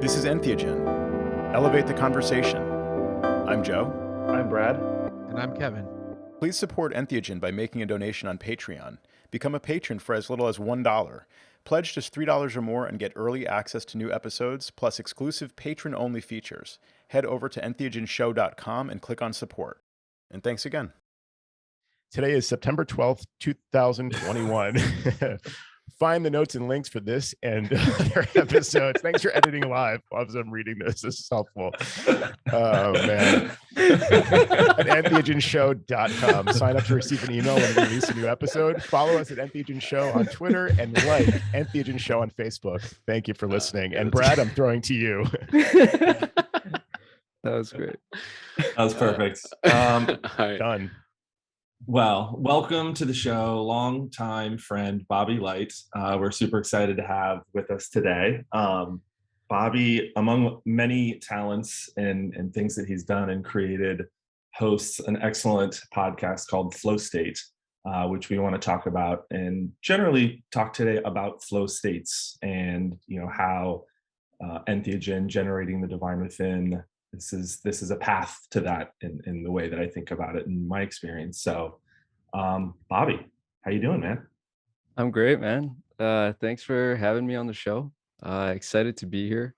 This is Entheogen. Elevate the conversation. I'm Joe. I'm Brad. And I'm Kevin. Please support Entheogen by making a donation on Patreon. Become a patron for as little as $1. Pledge just $3 or more and get early access to new episodes, plus exclusive patron-only features. Head over to entheogenshow.com and click on support. And thanks again. Today is September 12th, 2021. Find the notes and links for this and other episodes. Thanks for editing live as I'm reading this. This is helpful. Oh, man. At entheogenshow.com. Sign up to receive an email when we release a new episode. Follow us at Entheogen Show on Twitter and like Entheogen Show on Facebook. Thank you for listening. And Brad, I'm throwing to you. That was great. That was perfect. Done. Well, welcome to the show, longtime friend Bobby Lyte. We're super excited to have with us today. Bobby, among many talents and things that he's done and created, hosts an excellent podcast called Flow State, which we want to talk about and generally talk today about flow states and how entheogen, generating the divine within. This is a path to that in the way that I think about it in my experience. So, Bobby, how you doing, man? I'm great, man. Thanks for having me on the show. Excited to be here.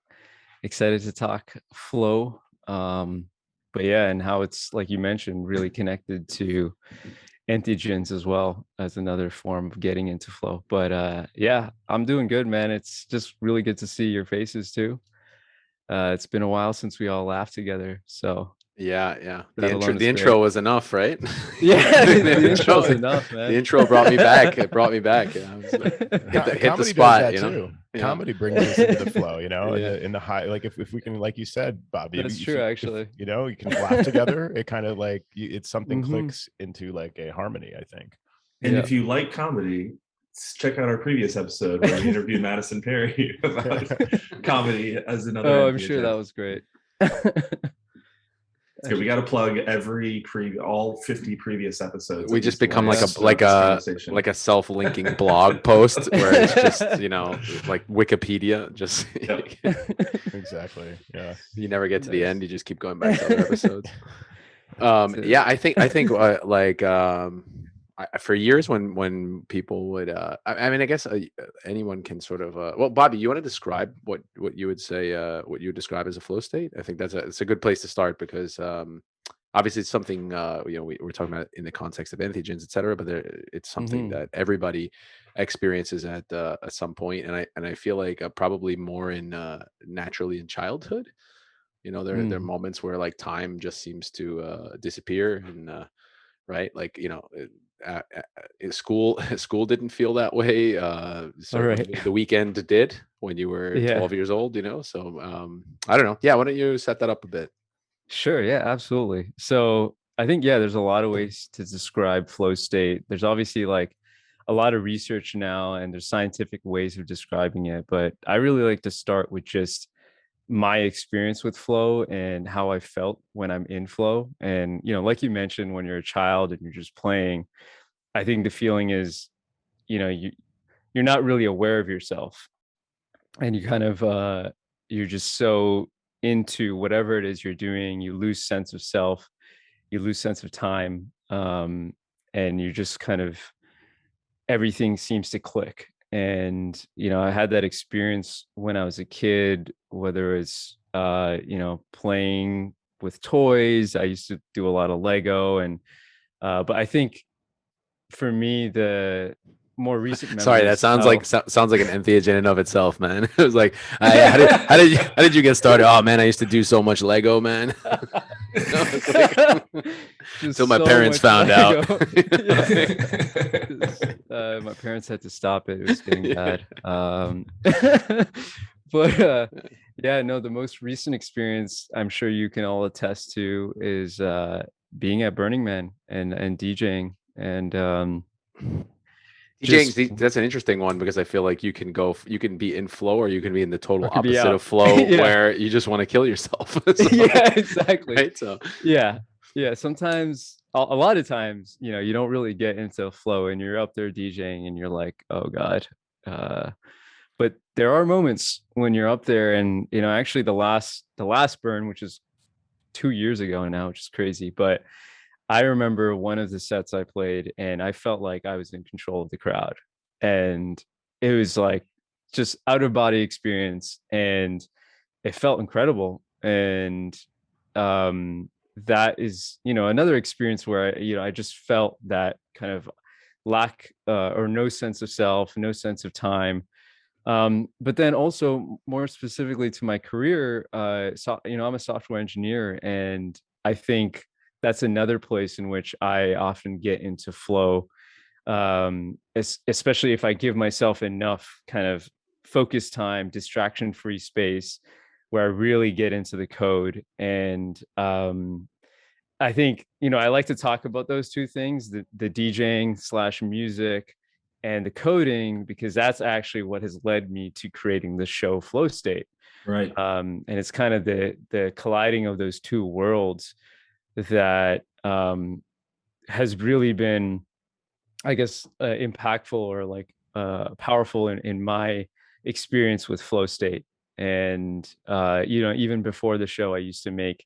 Excited to talk flow. But yeah, and how it's, like you mentioned, really connected to entheogens as well as another form of getting into flow. But yeah, I'm doing good, man. It's just really good to see your faces too. It's been a while since we all laughed together, so yeah. The intro was enough, right? Yeah, the intro was enough, man. The intro brought me back. It brought me back. Hit the spot. Comedy brings us into the flow. Yeah. In the high, like if we can, like you said, Bobby. That's true, actually. You can laugh together. It kind of like it's something clicks into like a harmony, I think. And if you like comedy, check out our previous episode where we interviewed Madison Perry about comedy as another. Oh, I'm sure that was great. So we got to plug all 50 previous episodes. We just become like a self-linking blog post where it's just like Wikipedia. Just Exactly. Yeah. You never get to the end. You just keep going back to other episodes. Yeah, I think for years when people would I guess anyone can sort of well, Bobby, you want to describe what you would say what you would describe as a flow state? I think it's a good place to start because obviously it's something we're talking about in the context of entheogens, etc., but it's something that everybody experiences at some point, and I feel like probably more in naturally in childhood. There are moments where like time just seems to disappear and right, like school didn't feel that way. The weekend did when you were 12 years old. So I don't know. Yeah, why don't you set that up a bit? Sure. Yeah, absolutely. So I think there's a lot of ways to describe flow state. There's obviously like a lot of research now, and there's scientific ways of describing it. But I really like to start with just my experience with flow and how I felt when I'm in flow. And, like you mentioned, when you're a child and you're just playing, I think the feeling is, you're not really aware of yourself, and you kind of, you're just so into whatever it is you're doing, you lose sense of self, you lose sense of time. And you just kind of, everything seems to click. And, I had that experience when I was a kid, whether it's, playing with toys. I used to do a lot of Lego but I think for me, the more recent memories. Sorry, that sounds like an entheogen in and of itself, man. It was like, how did you get started? Oh man, I used to do so much Lego, man. Until my parents found out. My parents had to stop it. It was getting bad. But the most recent experience I'm sure you can all attest to is being at Burning Man and DJing. And DJing, that's an interesting one because I feel like you can be in flow or you can be in the total opposite of flow where you just want to kill yourself. Yeah, exactly. Right? So yeah. Sometimes, a lot of times, you don't really get into flow and you're up there DJing and you're like, oh God. But but there are moments when you're up there, and actually the last burn, which is 2 years ago now, which is crazy, but I remember one of the sets I played and I felt like I was in control of the crowd, and it was like just out of body experience, and it felt incredible. And that is another experience where I just felt that kind of lack or no sense of self, no sense of time. But then also more specifically to my career, I'm a software engineer, and I think that's another place in which I often get into flow, especially if I give myself enough kind of focus time, distraction free space where I really get into the code. And I think, I like to talk about those two things, the DJing slash music and the coding, because that's actually what has led me to creating the show Flow State. Right. And it's kind of the colliding of those two worlds that has really been, I guess, impactful or like powerful in my experience with Flow State. And even before the show, I used to make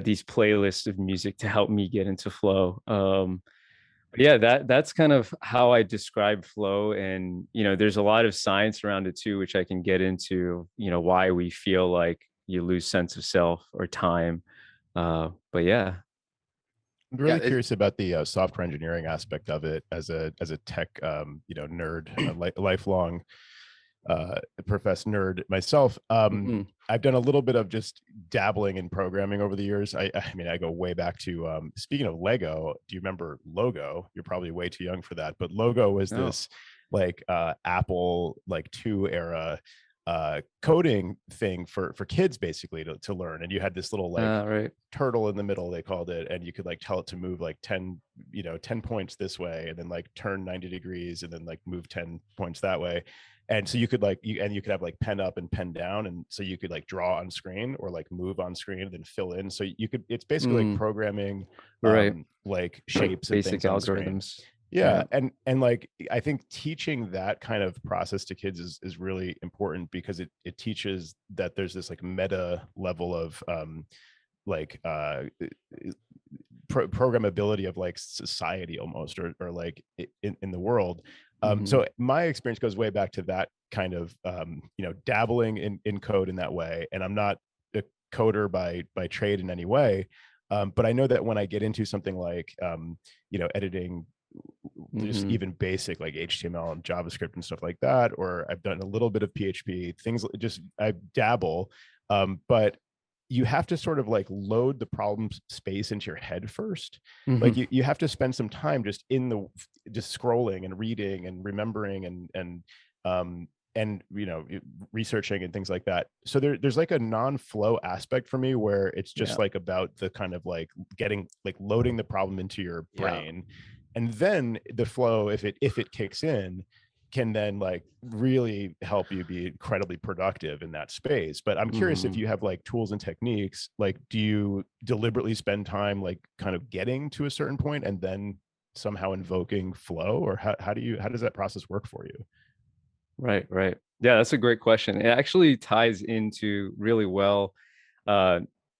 these playlists of music to help me get into flow. But yeah, that's kind of how I describe flow. And there's a lot of science around it too, which I can get into. Why we feel like you lose sense of self or time. But yeah. I'm really Yeah, curious about the software engineering aspect of it as a tech nerd, a lifelong professed nerd myself. Mhm. I've done a little bit of just dabbling in programming over the years. I mean, I go way back to speaking of Lego. Do you remember Logo? You're probably way too young for that, but Logo was No. this like Apple like 2 era coding thing for kids basically to learn. And you had this little like Right. turtle in the middle, they called it, and you could like tell it to move like 10 points this way, and then like turn 90 degrees, and then like move 10 points that way. And so you could like you could have like pen up and pen down, and so you could like draw on screen or like move on screen and then fill in. So you could, it's basically like programming Right. like Like shapes and basic things on screen. algorithms. Yeah. And like I think teaching that kind of process to kids is really important, because it teaches that there's this like meta level of like programmability of like society almost, or like in the world. So my experience goes way back to that kind of dabbling in code in that way. And I'm not a coder by trade in any way, but I know that when I get into something like editing just even basic like HTML and JavaScript and stuff like that, or I've done a little bit of PHP things, just I dabble, but you have to sort of like load the problem space into your head first. Like you have to spend some time just just scrolling and reading and remembering and researching and things like that. So there's like a non-flow aspect for me, where it's just like about the kind of like getting like loading the problem into your brain. And then the flow, if it kicks in, can then like really help you be incredibly productive in that space. But I'm curious if you have like tools and techniques, like do you deliberately spend time like kind of getting to a certain point and then somehow invoking flow, or how does that process work for you? Right. Yeah, that's a great question. It actually ties into really well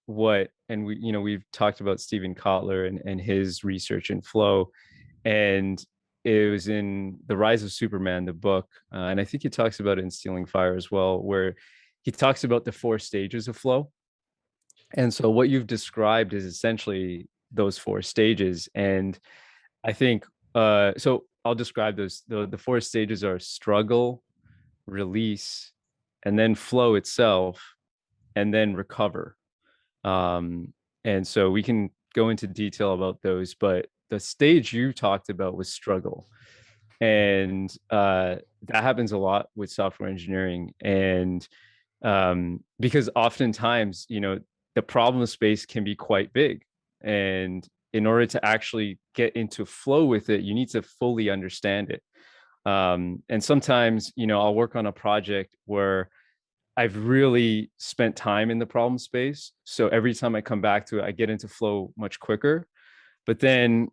we've talked about Stephen Kotler and his research in flow. And it was in The Rise of Superman, the book, and I think he talks about it in Stealing Fire as well, where he talks about the 4 stages of flow. And so what you've described is essentially those 4 stages. And I think so I'll describe those. The 4 stages are struggle, release, and then flow itself, and then recover. And so we can go into detail about those, but the stage you talked about was struggle. And that happens a lot with software engineering. And because oftentimes, the problem space can be quite big. And in order to actually get into flow with it, you need to fully understand it. And sometimes, I'll work on a project where I've really spent time in the problem space. So every time I come back to it, I get into flow much quicker. But then,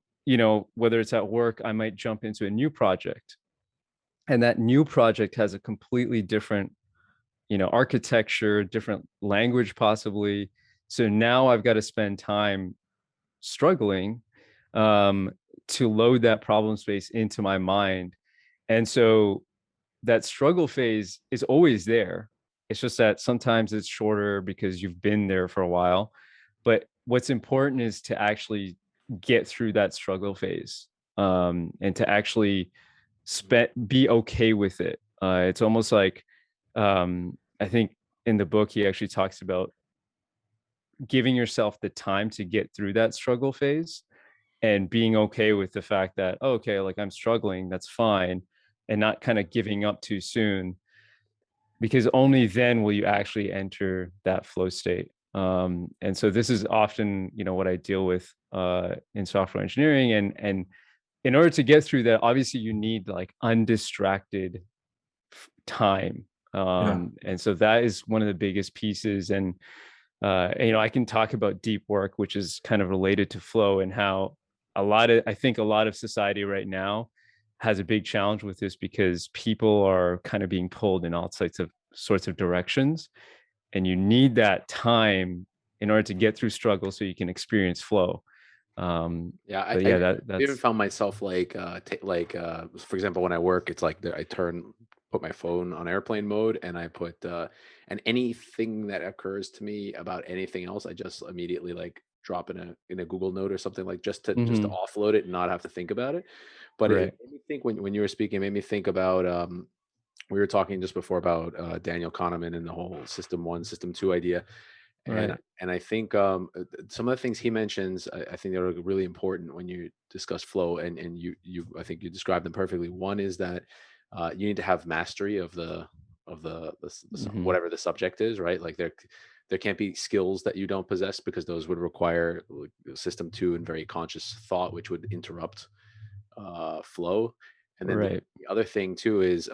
whether it's at work, I might jump into a new project and that new project has a completely different, architecture, different language possibly. So now I've got to spend time struggling um, to load that problem space into my mind. And so that struggle phase is always there. It's just that sometimes it's shorter because you've been there for a while. But what's important is to actually get through that struggle phase, and to actually be okay with it. It's almost like, I think in the book, he actually talks about giving yourself the time to get through that struggle phase and being okay with the fact that, oh, okay, like I'm struggling, that's fine, and not kind of giving up too soon, because only then will you actually enter that flow state. And so this is often, what I deal with in software engineering, and in order to get through that, obviously you need like undistracted time. And so that is one of the biggest pieces. And I can talk about deep work, which is kind of related to flow, and how I think a lot of society right now has a big challenge with this, because people are kind of being pulled in all sorts of directions, and you need that time in order to get through struggle so you can experience flow. Yeah, But yeah, I that's even found myself like, for example, when I work, it's like I put my phone on airplane mode, and I put, and anything that occurs to me about anything else, I just immediately like drop in a Google Note or something, like just to Mhm. offload it and not have to think about it. But it Right, made me think, when you were speaking, it made me think about, we were talking just before about Daniel Kahneman and the whole system one, system two idea. And right. and I think, some of the things he mentions, I think they're really important when you discuss flow, and you I think you described them perfectly. One is that you need to have mastery of Mhm. whatever the subject is, right? Like there can't be skills that you don't possess, because those would require like, system two and very conscious thought, which would interrupt flow. And then Right. the other thing too is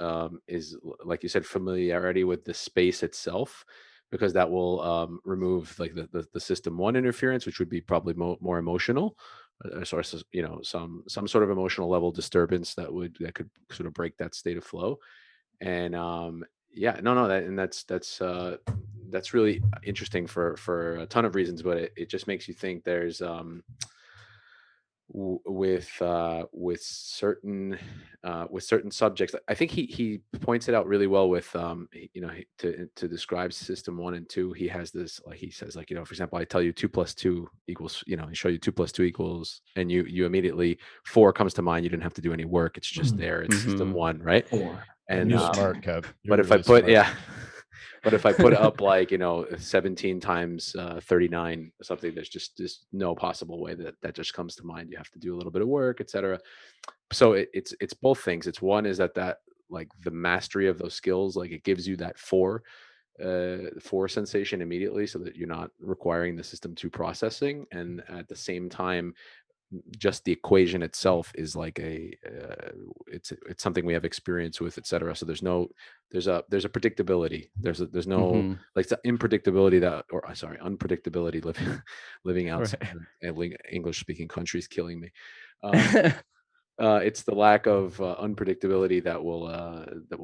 like you said, familiarity with the space itself, because that will remove like the system one interference, which would be probably more emotional, a source of, some sort of emotional level disturbance that could sort of break that state of flow. And yeah, no, that's really interesting for a ton of reasons, but it just makes you think. There's with certain subjects, I think he points it out really well with, to describe system one and two. He has this, like, he says, like, for example, I tell you 2 + 2 equals, I show you 2 + 2 equals, and you immediately, four comes to mind. You didn't have to do any work, it's just there, it's system Mhm. one, right? Four. I And knew You're that. smart, Kev. You're but if I really put smart. yeah, but if I put up like 17 times 39 or something, there's just no possible way that just comes to mind. You have to do a little bit of work, etc. So it's both things. It's one is that like the mastery of those skills, like it gives you that four sensation immediately, so that you're not requiring the system two processing, and at the same time, just the equation itself is like it's something we have experience with, etc. So there's a predictability, there's no, Mhm. like, the unpredictability that, or sorry, unpredictability, living outside Right. English speaking countries killing me. um it's the lack of unpredictability that will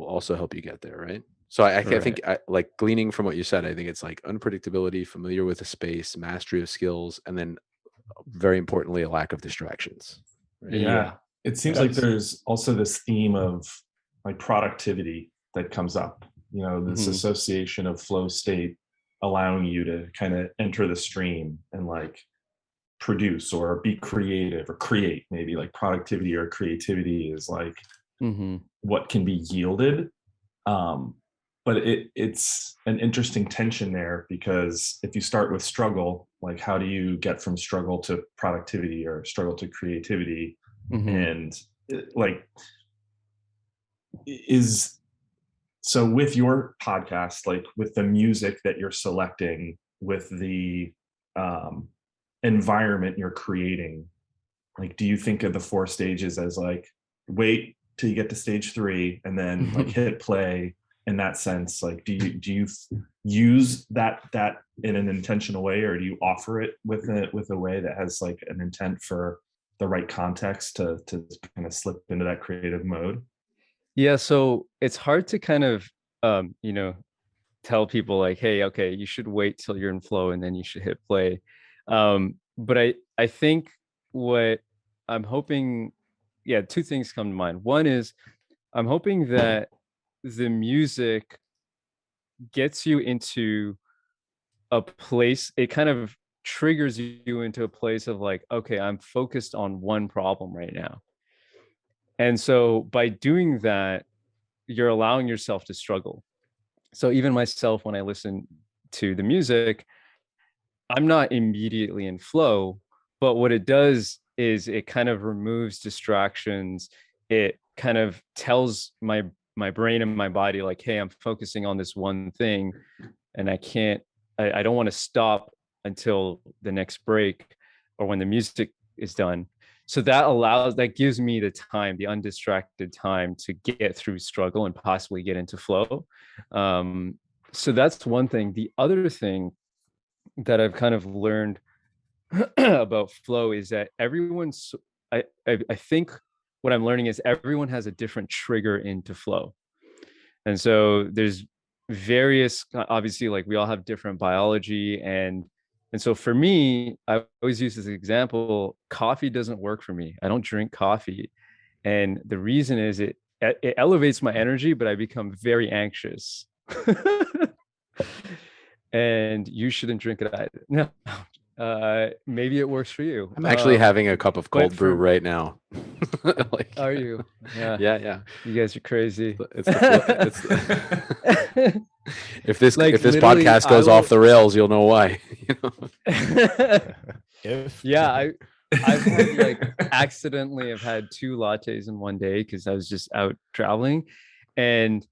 also help you get there, right? So I Right. think, like, gleaning from what you said, I think it's like unpredictability, familiar with the space, mastery of skills, and then very importantly, a lack of distractions. Right. Yeah. Yeah. It seems like That's there's also this theme of like productivity that comes up, this Mhm. association of flow state allowing you to kind of enter the stream and like produce or be creative or create. Maybe like productivity or creativity is like Mhm. what can be yielded. Um, but it's an interesting tension there, because if you start with struggle, like how do you get from struggle to productivity or struggle to creativity? Mhm. And like is so with your podcast, like with the music that you're selecting, with the um, environment you're creating, like do you think of the four stages as like wait till you get to stage three and then like hit play? In that sense, like do you use that in an intentional way, or do you offer it with a way that has like an intent for the right context to kind of slip into that creative mode? Yeah, so it's hard to kind of you know, tell people like, hey, okay, you should wait till you're in flow and then you should hit play. But I think what I'm hoping, yeah, two things come to mind. One is I'm hoping that the music gets you into a place, it kind of triggers you into a place of like, okay, I'm focused on one problem right now. And so by doing that, you're allowing yourself to struggle. So even myself, when I listen to the music, I'm not immediately in flow, but what it does is it kind of removes distractions. It kind of tells my brain and my body like, hey, I'm focusing on this one thing and I don't want to stop until the next break or when the music is done. So that gives me the time, the undistracted time to get through struggle and possibly get into flow. So that's one thing. The other thing that I've kind of learned about flow is that I think what I'm learning is everyone has a different trigger into flow. And so there's various, obviously, like we all have different biology, and so for me, I always use this example, coffee doesn't work for me. I don't drink coffee. And the reason is it elevates my energy, but I become very anxious. And you shouldn't drink it either. No, maybe it works for you. I'm actually having a cup of but cold brew right now. Like, Are you? Yeah. yeah. You guys are crazy. It's if this Like, if this literally, podcast I goes will- off the rails, you'll know why. You know? Yeah, I've had like accidentally have had 2 lattes in one day because I was just out traveling, and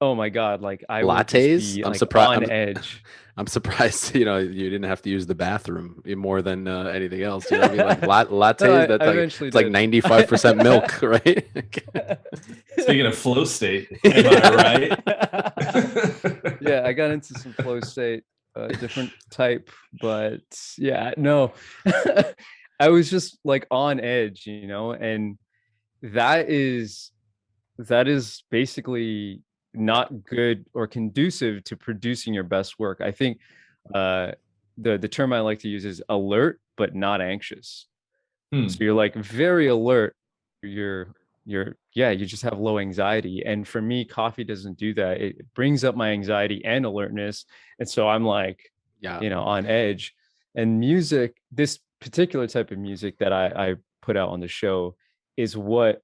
oh my God, like I would just Lattes? be I'm like surprised. on edge. I'm surprised, you didn't have to use the bathroom more than anything else. You know what I mean? Like lattes, No, that's I like eventually it's like did. 95% milk, right? Speaking of flow state, am I right? Yeah, I got into some flow state, different type, but yeah, no, I was just like on edge, and that is basically not good or conducive to producing your best work. I think the term I like to use is alert but not anxious. So you're like very alert. You just have low anxiety. And for me, coffee doesn't do that. It brings up my anxiety and alertness. And so I'm like, Yeah. on edge. And music, this particular type of music that I put out on the show is what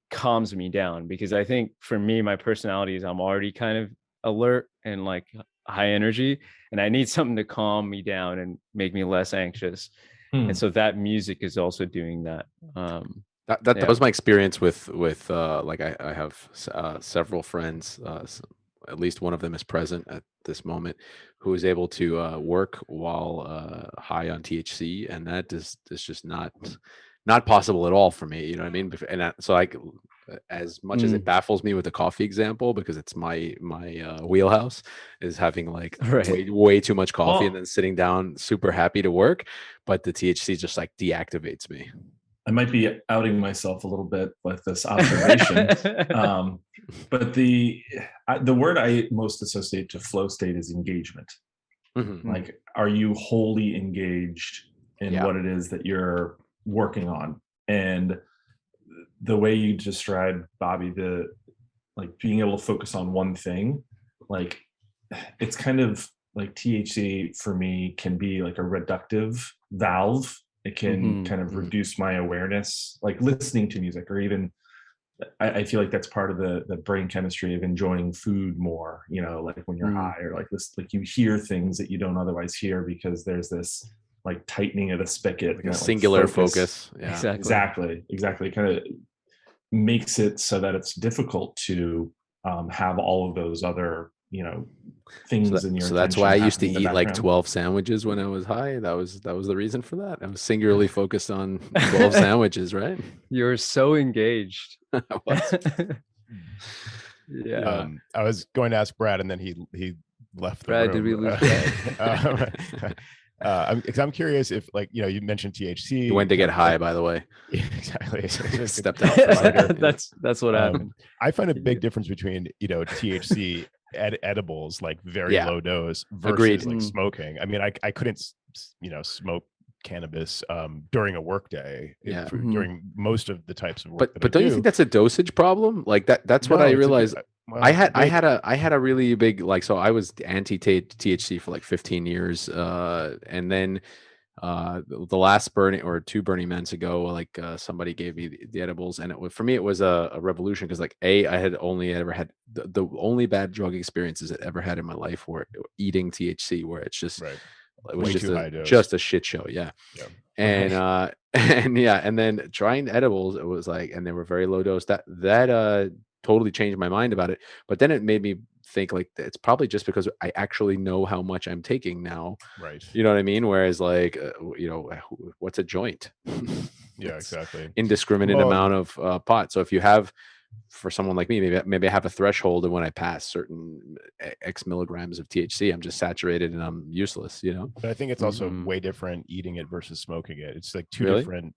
calms me down, because I think for me, my personality is I'm already kind of alert and like high energy, and I need something to calm me down and make me less anxious. And so that music is also doing that. That was my experience with like I have several friends, at least one of them is present at this moment, who is able to work while high on THC, and that is just not possible at all for me. You know what I mean? And so as much as it baffles me with the coffee example, because it's my wheelhouse, is having like way too much coffee and then sitting down super happy to work, but the THC just like deactivates me. I might be outing myself a little bit with this observation, but the word I most associate to flow state is engagement. Mm-hmm. Like, are you wholly engaged in what it is that you're working on? And the way you described, Bobby, the like being able to focus on one thing, like it's kind of like THC for me can be like a reductive valve. It can kind of reduce my awareness, like listening to music, or even I feel like that's part of the brain chemistry of enjoying food more, like when you're high, or like this, like you hear things that you don't otherwise hear because there's this like tightening of the spigot, like a singular focus. Yeah, exactly. It kind of makes it so that it's difficult to have all of those other things in your. So that's why I used to eat like 12 sandwiches when I was high. That was the reason for that. I was singularly focused on 12 sandwiches, right? You're so engaged. Yeah. I was going to ask Brad, and then he left the Brad, room. did we lose Brad? I'm curious if, like, you mentioned THC. You went to get high, by the way. Yeah, exactly. Stepped out for cider. That's what happened. I find a big difference between THC edibles, like very low dose, versus like smoking. I mean, I couldn't smoke cannabis during a work day during most of the types of work. But don't you think that's a dosage problem? Like that's what I realized. I had a really big, like, so I was anti THC for like 15 years, and then the last Burning or 2 Burning Mans ago, like somebody gave me the edibles, and for me it was a revolution, because like I had only ever had the only bad drug experiences I ever had in my life were eating THC, where it's just it was just a shit show. And and then trying edibles, it was like, and they were very low dose, that totally changed my mind about it. But then it made me think, like, it's probably just because I actually know how much I'm taking now, right? You know what I mean? Whereas like what's a joint? Yeah, exactly. Indiscriminate amount of pot. So if you have, for someone like me, maybe I have a threshold, and when I pass certain X milligrams of THC, I'm just saturated and I'm useless, But I think it's also way different eating it versus smoking it. It's like two different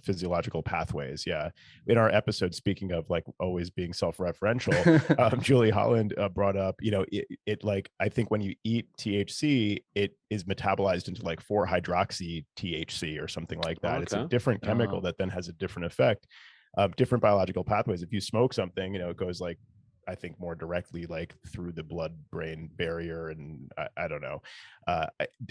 physiological pathways. Yeah. In our episode, speaking of like always being self-referential, Julie Holland brought up, it like, I think when you eat THC, it is metabolized into like 4-hydroxy THC or something like that. It's a different chemical that then has a different effect. Different biological pathways. If you smoke something, it goes like, I think, more directly like through the blood-brain barrier, and I don't know. I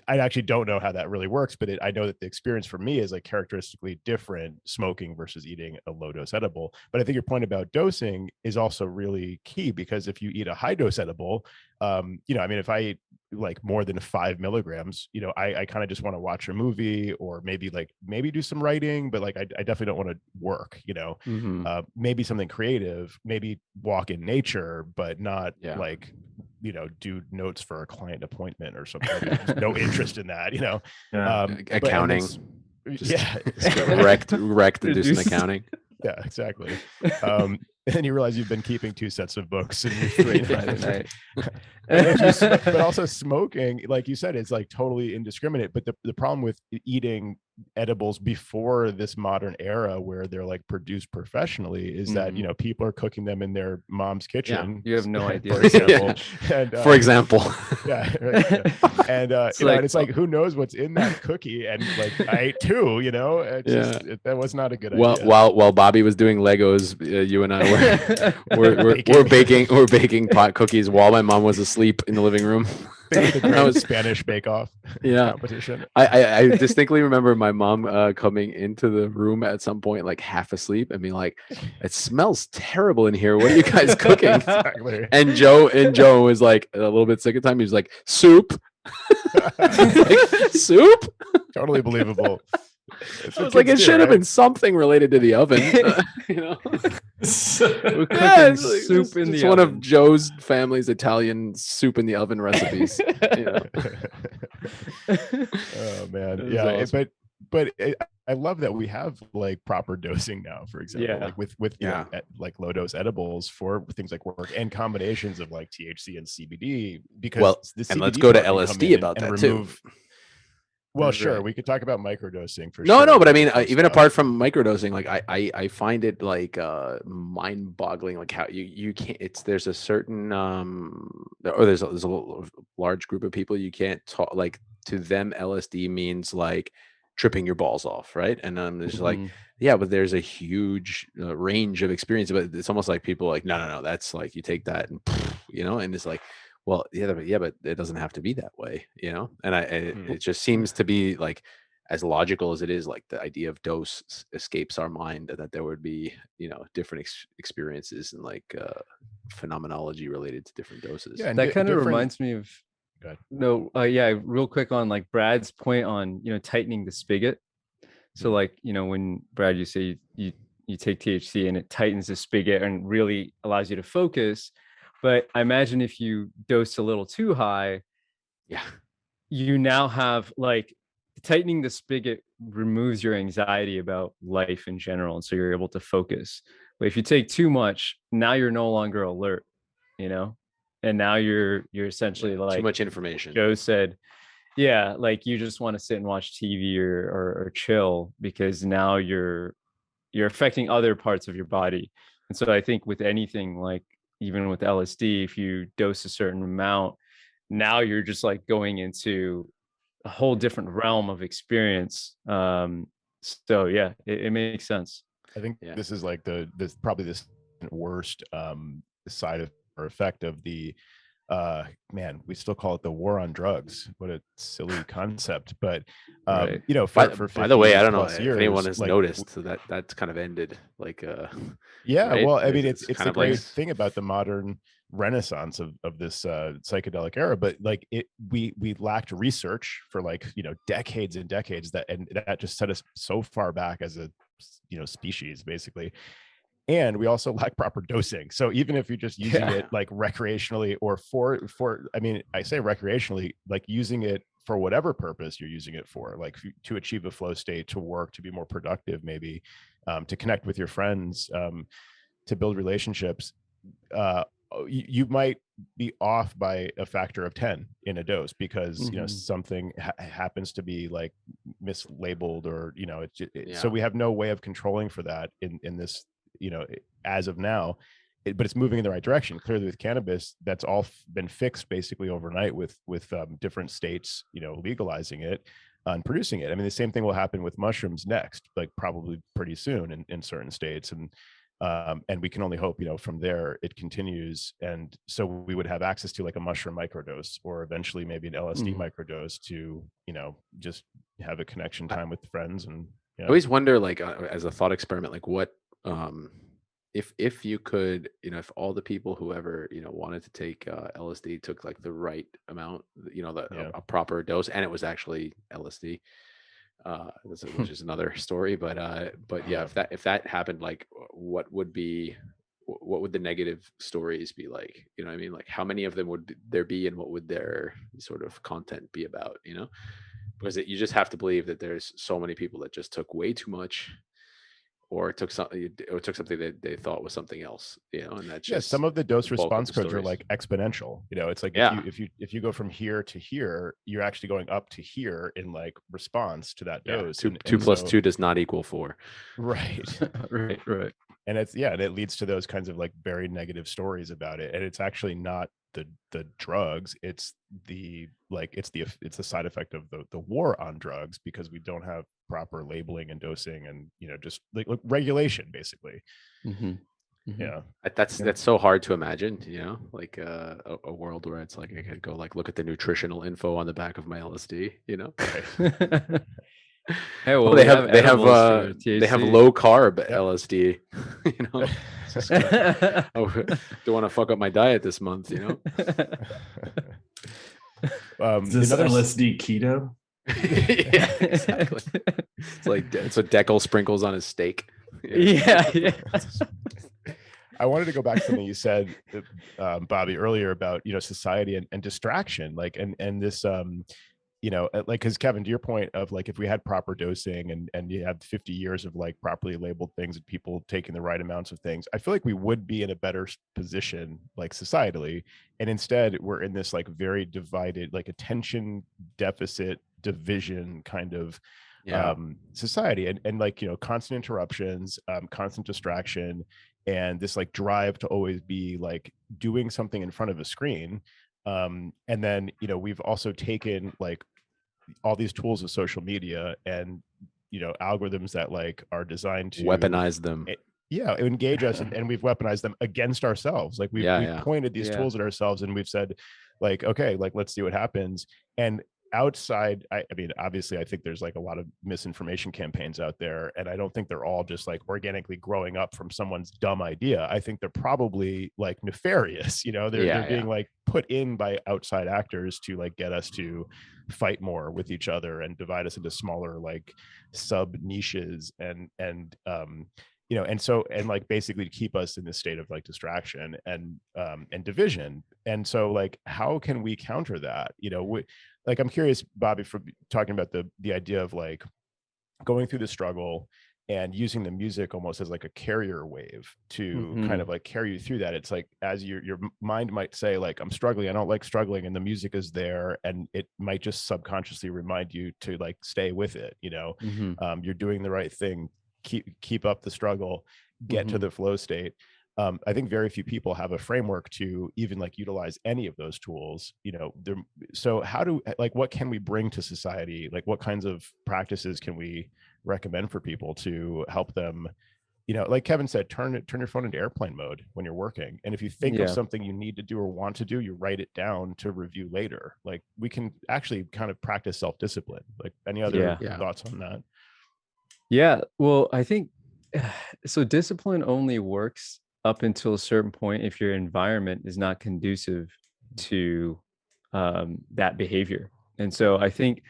actually don't know how that really works, but I know that the experience for me is like characteristically different smoking versus eating a low-dose edible. But I think your point about dosing is also really key, because if you eat a high-dose edible, I mean, if I eat like more than 5 milligrams, I kind of just want to watch a movie, or maybe do some writing, but like I definitely don't want to work, maybe something creative, maybe walk in nature, but not like do notes for a client appointment or something. No interest in that, accounting. Wrecked reducing accounting. Yeah, exactly. And then you realize you've been keeping 2 sets of books and but also smoking, like you said, it's like totally indiscriminate. But the problem with eating edibles before this modern era, where they're like produced professionly, is that people are cooking them in their mom's kitchen. You have no idea. For example. And, for example. And it's like, who knows what's in that cookie? And like, I ate 2. That was not a good idea. While Bobby was doing Legos, you and I were baking pot cookies while my mom was asleep in the living room. That was Spanish bake-off competition. I distinctly remember my mom coming into the room at some point, like half asleep, and being like, "It smells terrible in here. What are you guys cooking?" Exactly. And Joe was like a little bit sick at the time. He was like, "Soup." Soup? Totally believable. I was like, it should have been something related to the oven. We're cooking soup in the oven. One of Joe's family's Italian soup in the oven recipes. Oh man, yeah. Awesome. But I love that we have like proper dosing now, for example, like with like low dose edibles for things like work, and combinations of like THC and CBD, because and let's go to LSD about that too. Well, sure. We could talk about microdosing for sure. No, but I mean, even apart from microdosing, like I find it like mind-boggling, like how you can't. There's a certain there's a large group of people you can't talk, like, to them LSD means like tripping your balls off, right? And it's like, but there's a huge range of experience, but it's almost like people are like, no, that's like, you take that and and it's like, well, but it doesn't have to be that way, and it just seems to be like, as logical as it is, like the idea of dose escapes our mind, that there would be different experiences and like phenomenology related to different doses. Yeah, that kind of reminds me of real quick on like Brad's point on tightening the spigot. So like when Brad, you say you take THC and it tightens the spigot and really allows you to focus. But I imagine if you dose a little too high, you now have like tightening the spigot removes your anxiety about life in general. And so you're able to focus. But if you take too much, now you're no longer alert, and now you're essentially like too much information. Joe said, yeah, like you just want to sit and watch TV or chill because now you're affecting other parts of your body. And so I think with anything, like even with LSD, if you dose a certain amount, now you're just like going into a whole different realm of experience. So yeah, it makes sense. I think Yeah. this is like this probably this worst side of or effect of the man, we still call it the war on drugs. What a silly concept. But Right. you know, By, for by the way, 50 I don't know plus if anyone years, has like noticed, so that's kind of ended, like yeah, right? well, I mean, it's kind the of like great thing about the modern renaissance of this psychedelic era, but like we lacked research for like, you know, decades and decades, and that just set us so far back as a, you know, species basically. And we also lack proper dosing. So even if you're just using Yeah. it like recreationally or for I mean, I say recreationally, like using it for whatever purpose you're using it for, like to achieve a flow state, to work, to be more productive, maybe to connect with your friends, to build relationships, uh, you might be off by a factor of 10 in a dose because you know Mhm. something happens to be like mislabeled, or you know so yeah. we have no way of controlling for that in this, you know, as of now. But it's moving in the right direction. Clearly with cannabis, that's all been fixed basically overnight with different states, you know, legalizing it and producing it. I mean, the same thing will happen with mushrooms next, like probably pretty soon in certain states. And we can only hope, you know, from there it continues. And so we would have access to like a mushroom microdose, or eventually maybe an LSD Mhm. microdose, to, you know, just have a connection I time with friends. And I yeah, always wonder, like, as a thought experiment, like what, um, if you could, you know, if all the people who ever, you know, wanted to take LSD took like the right amount, you know, yeah. a proper dose, and it was actually LSD, which is another story. But yeah, Yeah. if that happened, like, what would the negative stories be like? You know what I mean? Like, how many of them would there be, and what would their sort of content be about? You know, because you just have to believe that there's so many people that just took way too much, or took something that they thought was something else, you know, and that's Yeah, just some of the the dose bulk of response the curves are stories. like exponential. You know, it's like Yeah, if you go from here to here, you're actually going up to here in like response to that yeah. dose. Two And plus so two does not equal four. right. Right, right. And it's, yeah, and it leads to those kinds of like very negative stories about it. And it's actually not the drugs, it's the like it's the side effect of the war on drugs, because we don't have proper labeling and dosing, and you know, just like regulation basically. Mhm. Mhm. Yeah. That's so hard to imagine, you know, like a world where it's like I could go like look at the nutritional info on the back of my LSD, you know. Right. Hey, Oh, well, we have edibles for they have THC. low carb Yep. LSD, you know. It's just oh, don't want to fuck up my diet this month, you know. Is this Another LSD keto? Yeah, exactly. It's like it's what Deckle sprinkles on his steak. You know? Yeah, yeah. I wanted to go back to something you said, Bobby, earlier about, you know, society and distraction, like, and this, you know, like, because Kevin, to your point of like, if we had proper dosing and you have 50 years of like properly labeled things and people taking the right amounts of things, I feel like we would be in a better position, like societally. And instead, we're in this like very divided, like attention deficit division kind of Yeah. society, and like, you know, constant interruptions, constant distraction, and this like drive to always be like doing something in front of a screen. And then, you know, we've also taken like all these tools of social media and, you know, algorithms that like are designed to Weaponize them. yeah, engage us, and we've weaponized them against ourselves. Like Yeah, we've yeah. pointed these Yeah. tools at ourselves, and we've said like, okay, like let's see what happens. And outside, I mean, obviously I think there's like a lot of misinformation campaigns out there, and I don't think they're all just like organically growing up from someone's dumb idea. I think they're probably like nefarious, you know, they're Yeah, being yeah. like put in by outside actors to like get us to fight more with each other and divide us into smaller like sub niches, and you know, and so, and like basically to keep us in this state of like distraction and division. And so like, how can we counter that? You know, like, I'm curious, Bobby, for talking about the idea of like going through the struggle and using the music almost as like a carrier wave to kind of like carry you through that. It's like, as your mind might say, like, I'm struggling, I don't like struggling, and the music is there, and it might just subconsciously remind you to like stay with it, you know. You're doing the right thing, keep up the struggle, get to the flow state. I think very few people have a framework to even like utilize any of those tools, you know. So how do, like, what can we bring to society? Like, what kinds of practices can we recommend for people to help them, you know, like Kevin said, turn your phone into airplane mode when you're working. And if you think of something you need to do or want to do, you write it down to review later. Like, we can actually kind of practice self-discipline. Like, any other thoughts on that? Yeah, well, I think so. Discipline only works up until a certain point if your environment is not conducive to that behavior. And so I think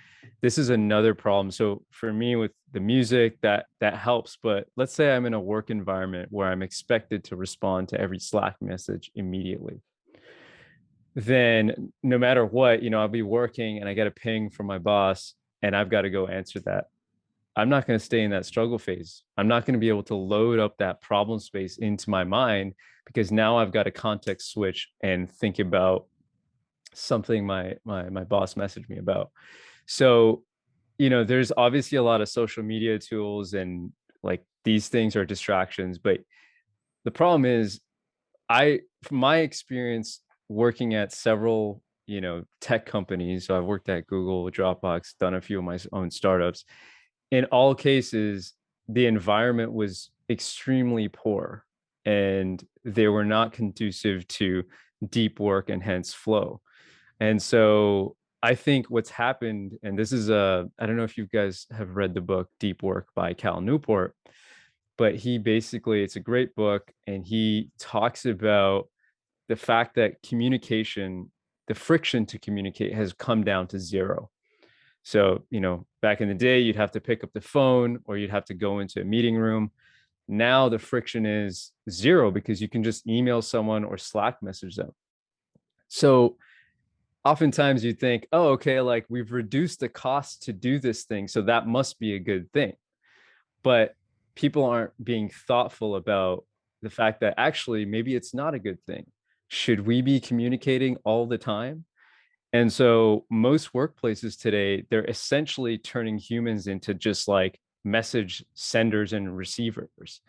this is another problem. So for me with the music, that helps. But let's say I'm in a work environment where I'm expected to respond to every Slack message immediately. Then no matter what, you know, I'll be working and I get a ping from my boss and I've got to go answer that. I'm not going to stay in that struggle phase. I'm not going to be able to load up that problem space into my mind, because now I've got to context switch and think about something my boss messaged me about. So, you know, there's obviously a lot of social media tools and like these things are distractions, but the problem is, from my experience working at several, you know, tech companies, so I've worked at Google, Dropbox, done a few of my own startups. In all cases, the environment was extremely poor and they were not conducive to deep work and hence flow. And so I think what's happened, and this is I don't know if you guys have read the book Deep Work by Cal Newport, but he basically, it's a great book, and he talks about the fact that communication, the friction to communicate has come down to zero. So, you know, back in the day, you'd have to pick up the phone or you'd have to go into a meeting room. Now the friction is zero because you can just email someone or Slack message them. So oftentimes you think, oh, okay, like we've reduced the cost to do this thing, so that must be a good thing. But people aren't being thoughtful about the fact that actually maybe it's not a good thing. Should we be communicating all the time? And so most workplaces today, they're essentially turning humans into just like message senders and receivers,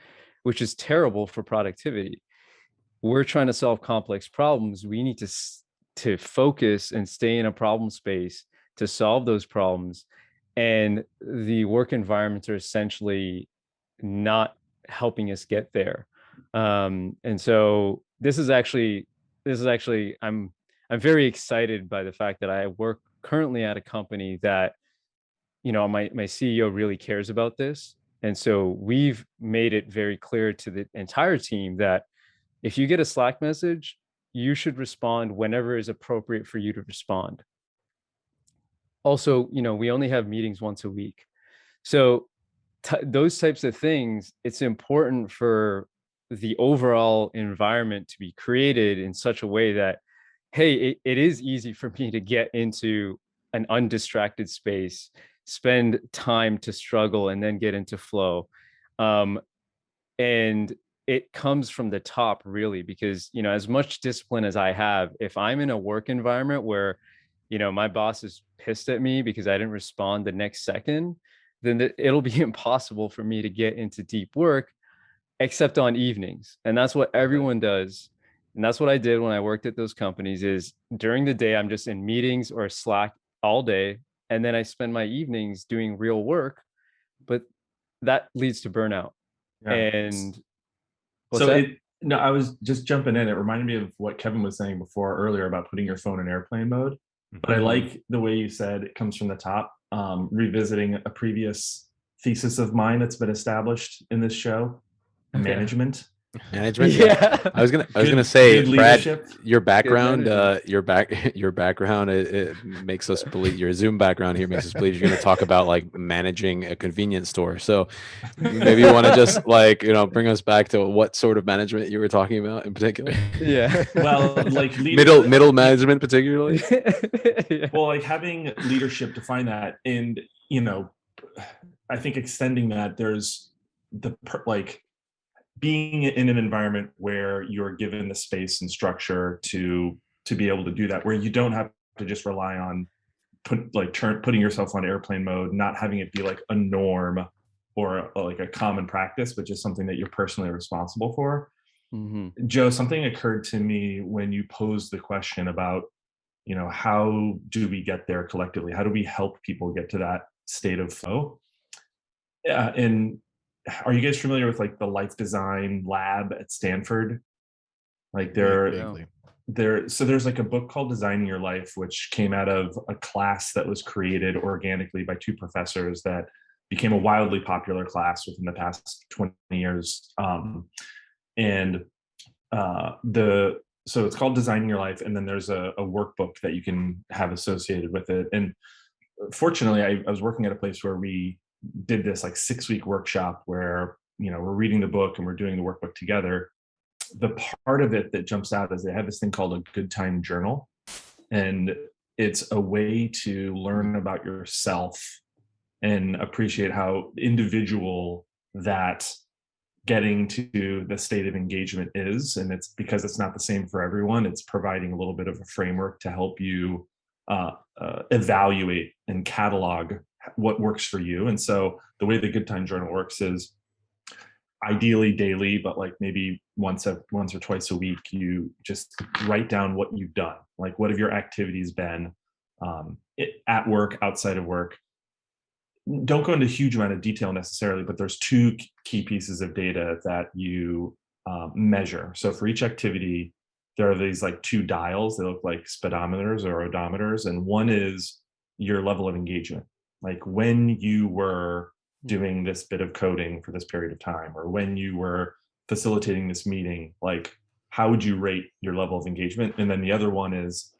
which is terrible for productivity. We're trying to solve complex problems. We need to focus and stay in a problem space to solve those problems. And the work environments are essentially not helping us get there. And so this is actually, I'm very excited by the fact that I work currently at a company that, you know, my CEO really cares about this. And so we've made it very clear to the entire team that if you get a Slack message, you should respond whenever is appropriate for you to respond. Also, you know, we only have meetings once a week. So those types of things, it's important for the overall environment to be created in such a way that, hey, it is easy for me to get into an undistracted space, spend time to struggle, and then get into flow. And it comes from the top, really, because, you know, as much discipline as I have, if I'm in a work environment where, you know, my boss is pissed at me because I didn't respond the next second, then it'll be impossible for me to get into deep work, except on evenings. And that's what everyone does. And that's what I did when I worked at those companies. Is during the day, I'm just in meetings or Slack all day. And then I spend my evenings doing real work, but that leads to burnout. Yeah. And no, I was just jumping in. It reminded me of what Kevin was saying before earlier about putting your phone in airplane mode. But I like the way you said it comes from the top, revisiting a previous thesis of mine that's been established in this show, management. Yeah. I was gonna say, Brad, your background, your background, it makes us believe, your Zoom background here makes us believe you're gonna talk about like managing a convenience store. So maybe you want to just like, you know, bring us back to what sort of management you were talking about in particular. Yeah. Well, like middle management particularly. Yeah. Well, like having leadership define that, and, you know, I think extending that, there's like being in an environment where you're given the space and structure to be able to do that, where you don't have to just rely on putting yourself on airplane mode, not having it be like a norm or like a common practice, but just something that you're personally responsible for. Joe, something occurred to me when you posed the question about, how do we get there collectively? How do we help people get to that state of flow? Yeah, and are you guys familiar with like the life design lab at Stanford? Like Vaguely. so there's like a book called Designing Your Life, which came out of a class that was created organically by two professors that became a wildly popular class within the past 20 years. And so it's called Designing Your Life, and then there's a workbook that you can have associated with it. And fortunately, I was working at a place where we did this like 6-week workshop where we're reading the book and we're doing the workbook together. The part of it that jumps out is they have this thing called a good time journal, and it's a way to learn about yourself and appreciate how individual that getting to the state of engagement is. And it's because it's not the same for everyone. It's providing a little bit of a framework to help you evaluate and catalog what works for you. And so the way the good time journal works is ideally daily, but like maybe once or twice a week, you just write down what you've done. Like, what have your activities been at work, outside of work? Don't go into a huge amount of detail necessarily, but there's 2 key pieces of data that you measure. So for each activity, there are these like 2 dials. They look like speedometers or odometers. And one is your level of engagement. Like when you were doing this bit of coding for this period of time, or when you were facilitating this meeting, like how would you rate your level of engagement? And then the other one is,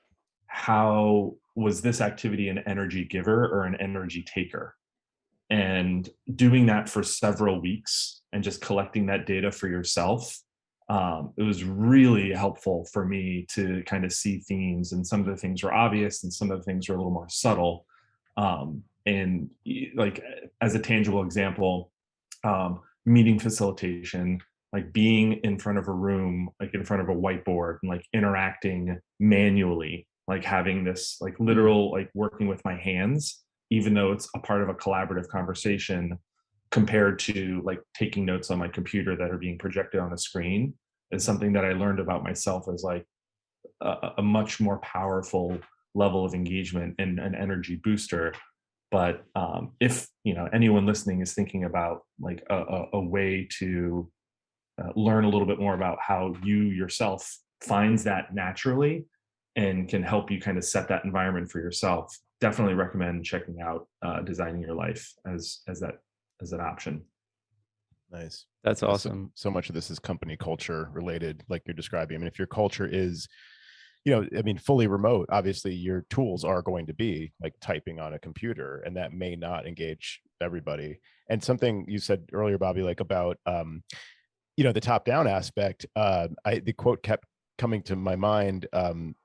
how was this activity an energy giver or an energy taker? And doing that for several weeks and just collecting that data for yourself, it was really helpful for me to kind of see themes. And some of the things were obvious and some of the things were a little more subtle. And like as a tangible example, meeting facilitation, like being in front of a room, like in front of a whiteboard and like interacting manually, like having this like literal, like working with my hands, even though it's a part of a collaborative conversation, compared to like taking notes on my computer that are being projected on a screen, is something that I learned about myself as like a much more powerful level of engagement and an energy booster. But if anyone listening is thinking about like a way to learn a little bit more about how you yourself finds that naturally and can help you kind of set that environment for yourself, definitely recommend checking out Designing Your Life as an option. Nice. That's awesome. So much of this is company culture related, like you're describing. I mean, if your culture is, fully remote, obviously your tools are going to be like typing on a computer, and that may not engage everybody. And something you said earlier, Bobby, like about, the top down aspect, the quote kept coming to my mind,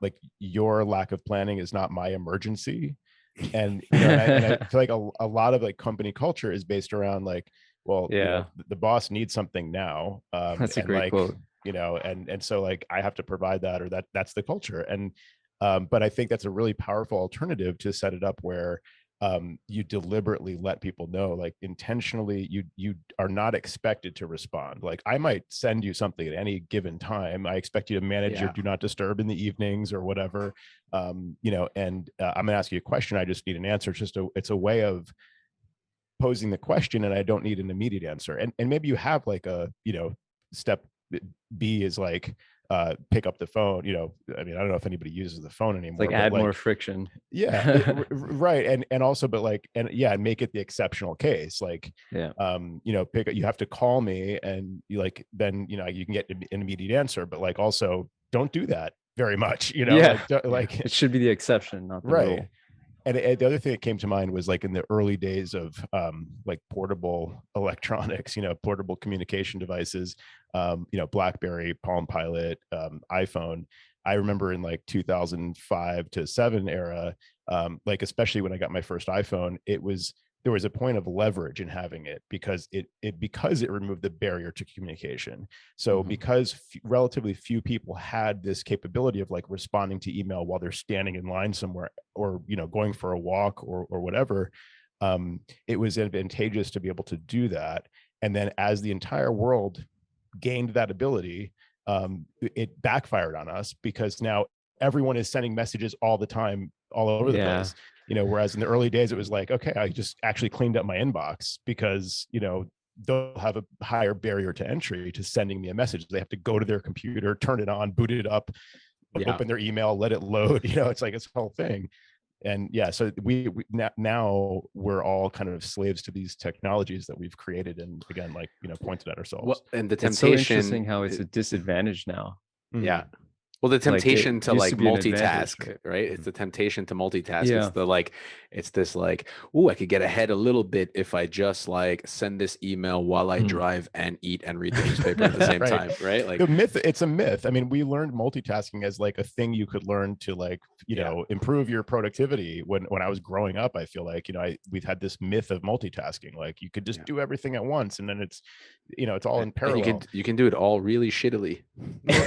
like, your lack of planning is not my emergency. And, and I feel like a lot of like company culture is based around like, well, the boss needs something now. That's a great quote. And so like I have to provide that, or that's the culture. And but I think that's a really powerful alternative to set it up where you deliberately let people know, like intentionally, you are not expected to respond. Like I might send you something at any given time. I expect you to manage your do not disturb in the evenings or whatever. And I'm gonna ask you a question. I just need an answer. It's a way of posing the question, and I don't need an immediate answer. And maybe you have like a, step B is like pick up the phone. I don't know if anybody uses the phone anymore. Like add more friction. Yeah, right. And also, but like, and make it the exceptional case. Like, you have to call me, and you like, then you can get an immediate answer. But like, also, don't do that very much. Like it should be the exception, not the rule. And the other thing that came to mind was like in the early days of like portable electronics, portable communication devices, BlackBerry, Palm Pilot, iPhone. I remember in like 2005 to 7 era, like especially when I got my first iPhone, it was there was a point of leverage in having it because it removed the barrier to communication. So because relatively few people had this capability of like responding to email while they're standing in line somewhere, or going for a walk or whatever, it was advantageous to be able to do that. And then as the entire world gained that ability, it backfired on us, because now everyone is sending messages all the time, all over the place. Whereas in the early days, it was like, okay, I just actually cleaned up my inbox, because, they'll have a higher barrier to entry to sending me a message. They have to go to their computer, turn it on, boot it up, open their email, let it load. It's like, it's a whole thing. And so we now we're all kind of slaves to these technologies that we've created, and again, like, pointed at ourselves. Well, and the temptation, it's so interesting how it's a disadvantage now. Yeah. Well, the temptation to like multitask, right? It's the temptation to multitask. It's this like, oh, I could get ahead a little bit if I just like send this email while I drive and eat and read the newspaper at the same time, right? Like it's a myth. I mean, we learned multitasking as like a thing you could learn to like, improve your productivity. When I was growing up, I feel like, we've had this myth of multitasking. Like you could just do everything at once, and then it's, it's all in parallel. You can do it all really shittily.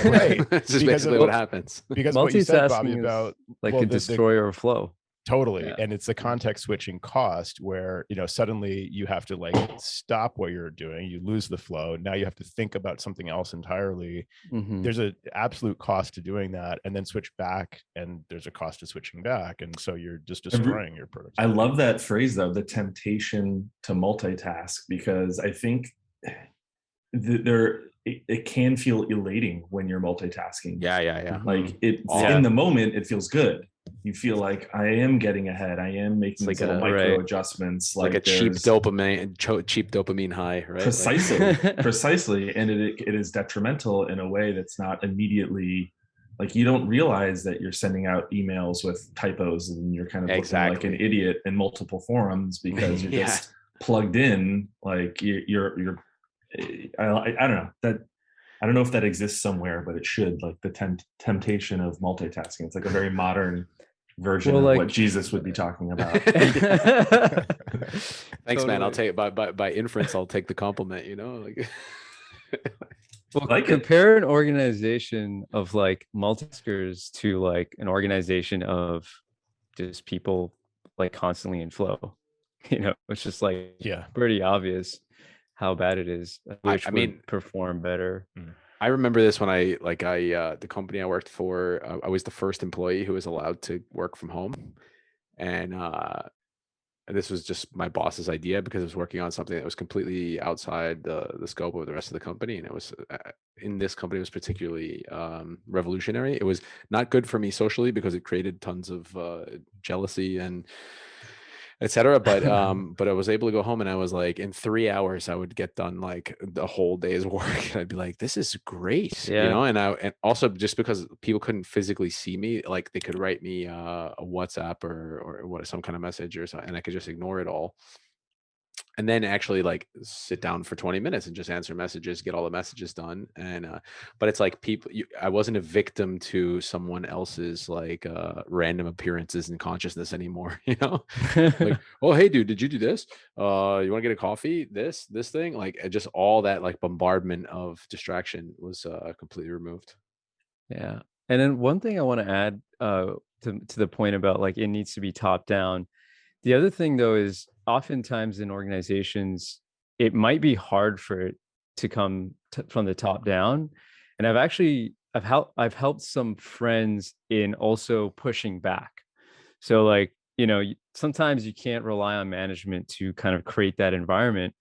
Right. It's just basically what happens. Because what you said, Bobby, about like a destroyer of flow. Totally. And it's the context switching cost where, suddenly you have to like stop what you're doing. You lose the flow. Now you have to think about something else entirely. There's an absolute cost to doing that, and then switch back, and there's a cost to switching back. And so you're just destroying your productivity. I love that phrase though, the temptation to multitask, because I think it can feel elating when you're multitasking. Yeah. Like in the moment, it feels good. You feel like I am getting ahead. I am making like little micro adjustments, like a cheap dopamine high, right? Precisely. And it is detrimental in a way that's not immediately, like, you don't realize that you're sending out emails with typos, and you're kind of looking like an idiot in multiple forums because you're just plugged in. Like you're I don't know that. I don't know if that exists somewhere, but it should. Like the temptation of multitasking. It's like a very modern version of what Jesus would be talking about. Thanks, man. I'll take by inference. I'll take the compliment. Compare an organization of like multitaskers to like an organization of just people like constantly in flow. It's just like pretty obvious how bad it is. Which would perform better. I remember this when the company I worked for, I was the first employee who was allowed to work from home. And this was just my boss's idea, because I was working on something that was completely outside the scope of the rest of the company. And it was in this company, it was particularly revolutionary. It was not good for me socially because it created tons of jealousy and etc. But I was able to go home, and I was like, in 3 hours I would get done like the whole day's work. And I'd be like, this is great. And also just because people couldn't physically see me, like they could write me a WhatsApp or some kind of message or something, and I could just ignore it all. And then actually like sit down for 20 minutes and just answer messages, get all the messages done. And but it's like I wasn't a victim to someone else's like random appearances in consciousness anymore. Like, oh hey dude, did you do this? You want to get a coffee? This thing, like just all that like bombardment of distraction was completely removed. Yeah. And then one thing I want to add to the point about like it needs to be top down. The other thing though is oftentimes in organizations, it might be hard for it to come from the top down. And I've helped some friends in also pushing back. So like, sometimes you can't rely on management to kind of create that environment.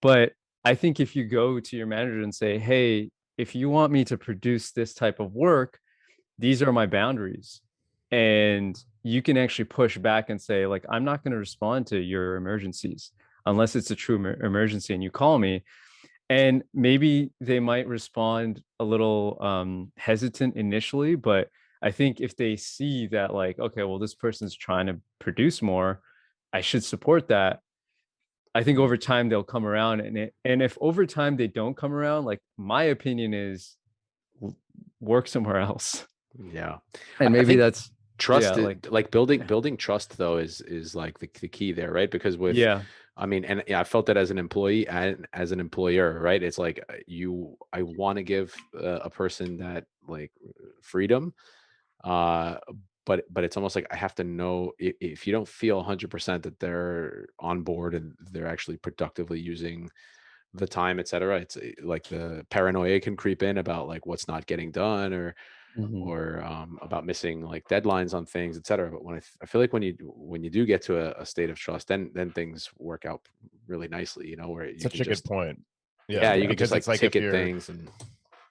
But I think if you go to your manager and say, hey, if you want me to produce this type of work, these are my boundaries. And you can actually push back and say, like, I'm not going to respond to your emergencies unless it's a true emergency and you call me. And maybe they might respond a little hesitant initially, but I think if they see that like, okay, well, this person's trying to produce more, I should support that. I think over time they'll come around, and if over time they don't come around, like my opinion is work somewhere else. Yeah. And maybe that's Trust, Yeah, like like building trust though is like the key there, right? Because with, yeah. I mean, and yeah, I felt that as an employee and as an employer, right? It's like I want to give a person that like freedom, uh, but it's almost like I have to know if you don't feel 100% that they're on board and they're actually productively using the time, et cetera. It's like the paranoia can creep in about like what's not getting done, Mhm. or about missing like deadlines on things, et cetera. But I feel like when you do get to a state of trust, then things work out really nicely, where you Such can a good just, point. yeah, Yeah, you can just because like it's like if ticket you're things and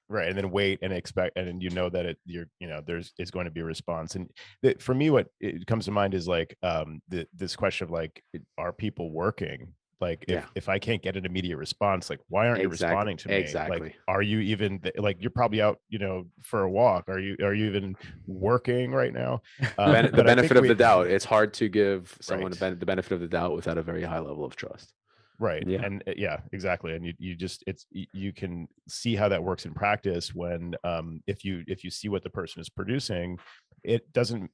right, and then wait and expect, and you know that there's is going to be a response. And for me, what it comes to mind is like this question of like, are people working? Like yeah, if I can't get an immediate response, like why aren't you exactly, responding to me? Like, exactly. are you even like, you're probably out for a walk? Are you even working right now? The But I think benefit of the doubt. It's hard to give someone right. the benefit of the doubt without a very high level of trust. Right. Yeah. And yeah, exactly. And you just, you can see how that works in practice when if you see what the person is producing,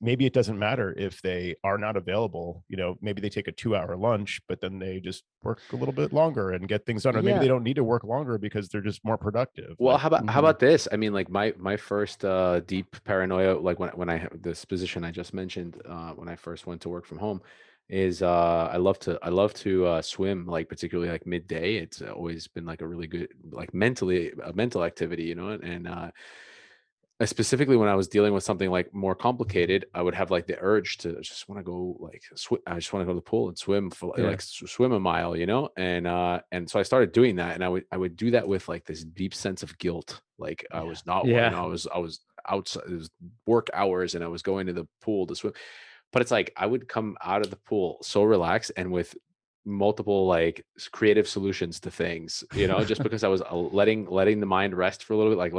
maybe it doesn't matter if they are not available. Maybe they take a 2-hour lunch, but then they just work a little bit longer and get things done. Or maybe Yeah. they don't need to work longer because they're just more productive. Well, Like, how Mhm. about this? I mean, like my first deep paranoia, like when I this position I just mentioned, when I first went to work from home, is I love to swim, like particularly like midday. It's always been like a really good, like mentally a mental activity, and specifically when I was dealing with something like more complicated, I would have like the urge to just want to go like I just want to go to the pool and swim for Yeah. like swim a mile, and so I started doing that, and I would do that with like this deep sense of guilt, like I was not, Yeah. I was outside, it was work hours, and I was going to the pool to swim, but it's like I would come out of the pool so relaxed and with multiple like creative solutions to things, just because I was letting the mind rest for a little bit, like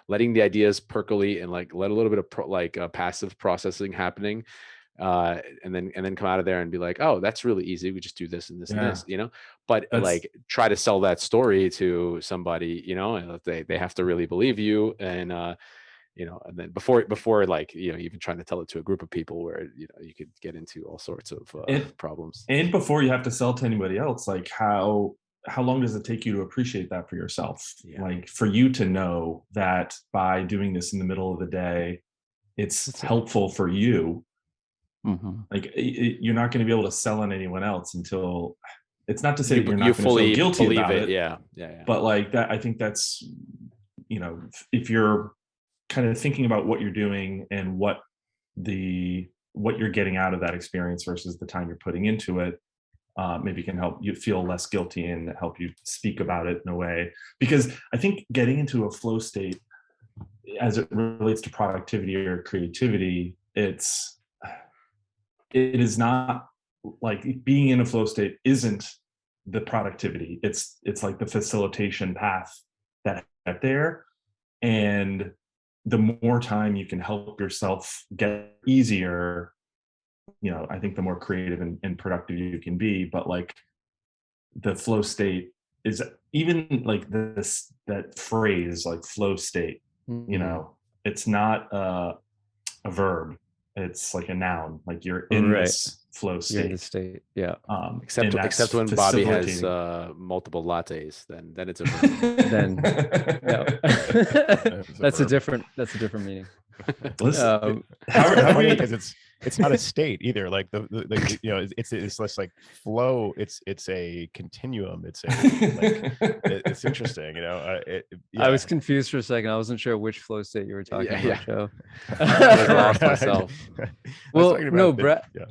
letting the ideas percolate and like let a little bit of passive processing happening, and then come out of there and be like, oh, that's really easy, we just do this and this and Yeah. this, but That's like try to sell that story to somebody, and they have to really believe you, and then before like even trying to tell it to a group of people where you could get into all sorts of and problems. and before you have to sell to anybody else, like how long does it take you to appreciate that for yourself? Yeah. Like for you to know that by doing this in the middle of the day, it's That's it. helpful for you. Mhm. Like you're not going to be able to sell on anyone else until, it's not to say that you're You not going to feel fully guilty believe about it. it, Yeah. but like that, I think that's, if you're kind of thinking about what you're doing and what you're getting out of that experience versus the time you're putting into it, maybe can help you feel less guilty and help you speak about it in a way. Because I think getting into a flow state as it relates to productivity or creativity, it is not like being in a flow state isn't the productivity. It's like the facilitation path that get there. And the more time you can help yourself get easier, I think the more creative and productive you can be. But like the flow state is, even like that phrase, like flow state, Mhm. it's not a verb, it's like a noun, like you're in Right. this flow You're in the state. state. Yeah. Except And that's when Bobby has facilitating. multiple lattes, then it's a verb. Then no. it's a That's a verb. different meaning. Listen, Um, how It's kind of are funny we? because it's not a state either. Like it's less like flow. It's a continuum. It's interesting. I Yeah. was confused for a second. I wasn't sure which flow state you were talking Yeah, about, Joe. I lost myself. I was Well, talking no, about Brad. yeah.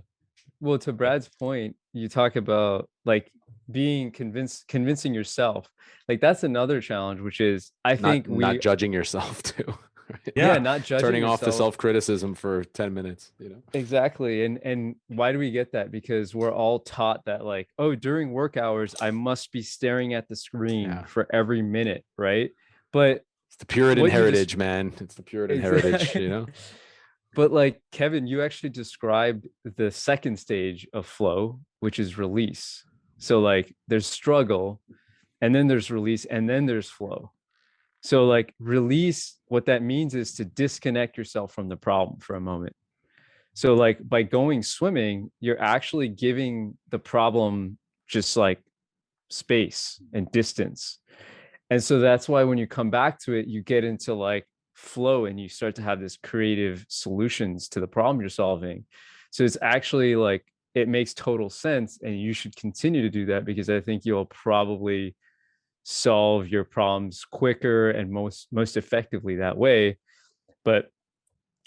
Well, to Brad's point, you talk about like being convincing yourself. Like that's another challenge, which is I think Not judging yourself too. Right? yeah, Yeah. not judging Turning off the yourself. self-criticism for 10 minutes, Exactly. And why do we get that? Because we're all taught that like, oh, during work hours, I must be staring at the screen Yeah. for every minute, right? But It's the Puritan what you just- heritage, man. It's the Puritan heritage, But like Kevin, you actually described the second stage of flow, which is release. So like there's struggle, and then there's release, and then there's flow. So like release, what that means is to disconnect yourself from the problem for a moment. So like by going swimming, you're actually giving the problem just like space and distance. And so that's why when you come back to it, you get into like flow and you start to have this creative solutions to the problem you're solving. So it's actually like, it makes total sense. And you should continue to do that, because I think you'll probably solve your problems quicker and most effectively that way. But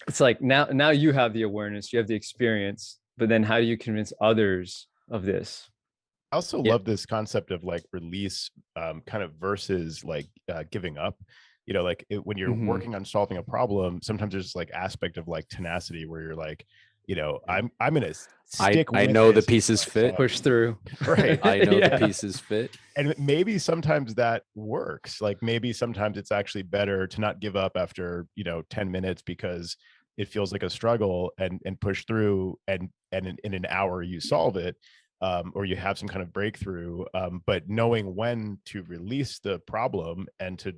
it's like now you have the awareness, you have the experience, but then how do you convince others of this? I also Yeah. love this concept of like release, kind of versus like giving up. You know, like when you're Mhm. working on solving a problem, sometimes there's like aspect of like tenacity where you're like, you know, Yeah. I'm gonna stick I with know the this pieces until I fit. solve Push it. through. Right. I know the Yeah. pieces fit. And maybe sometimes that works. Like maybe sometimes it's actually better to not give up after, you know, 10 minutes because it feels like a struggle, and push through, and in an hour you solve it, or you have some kind of breakthrough. But knowing when to release the problem and to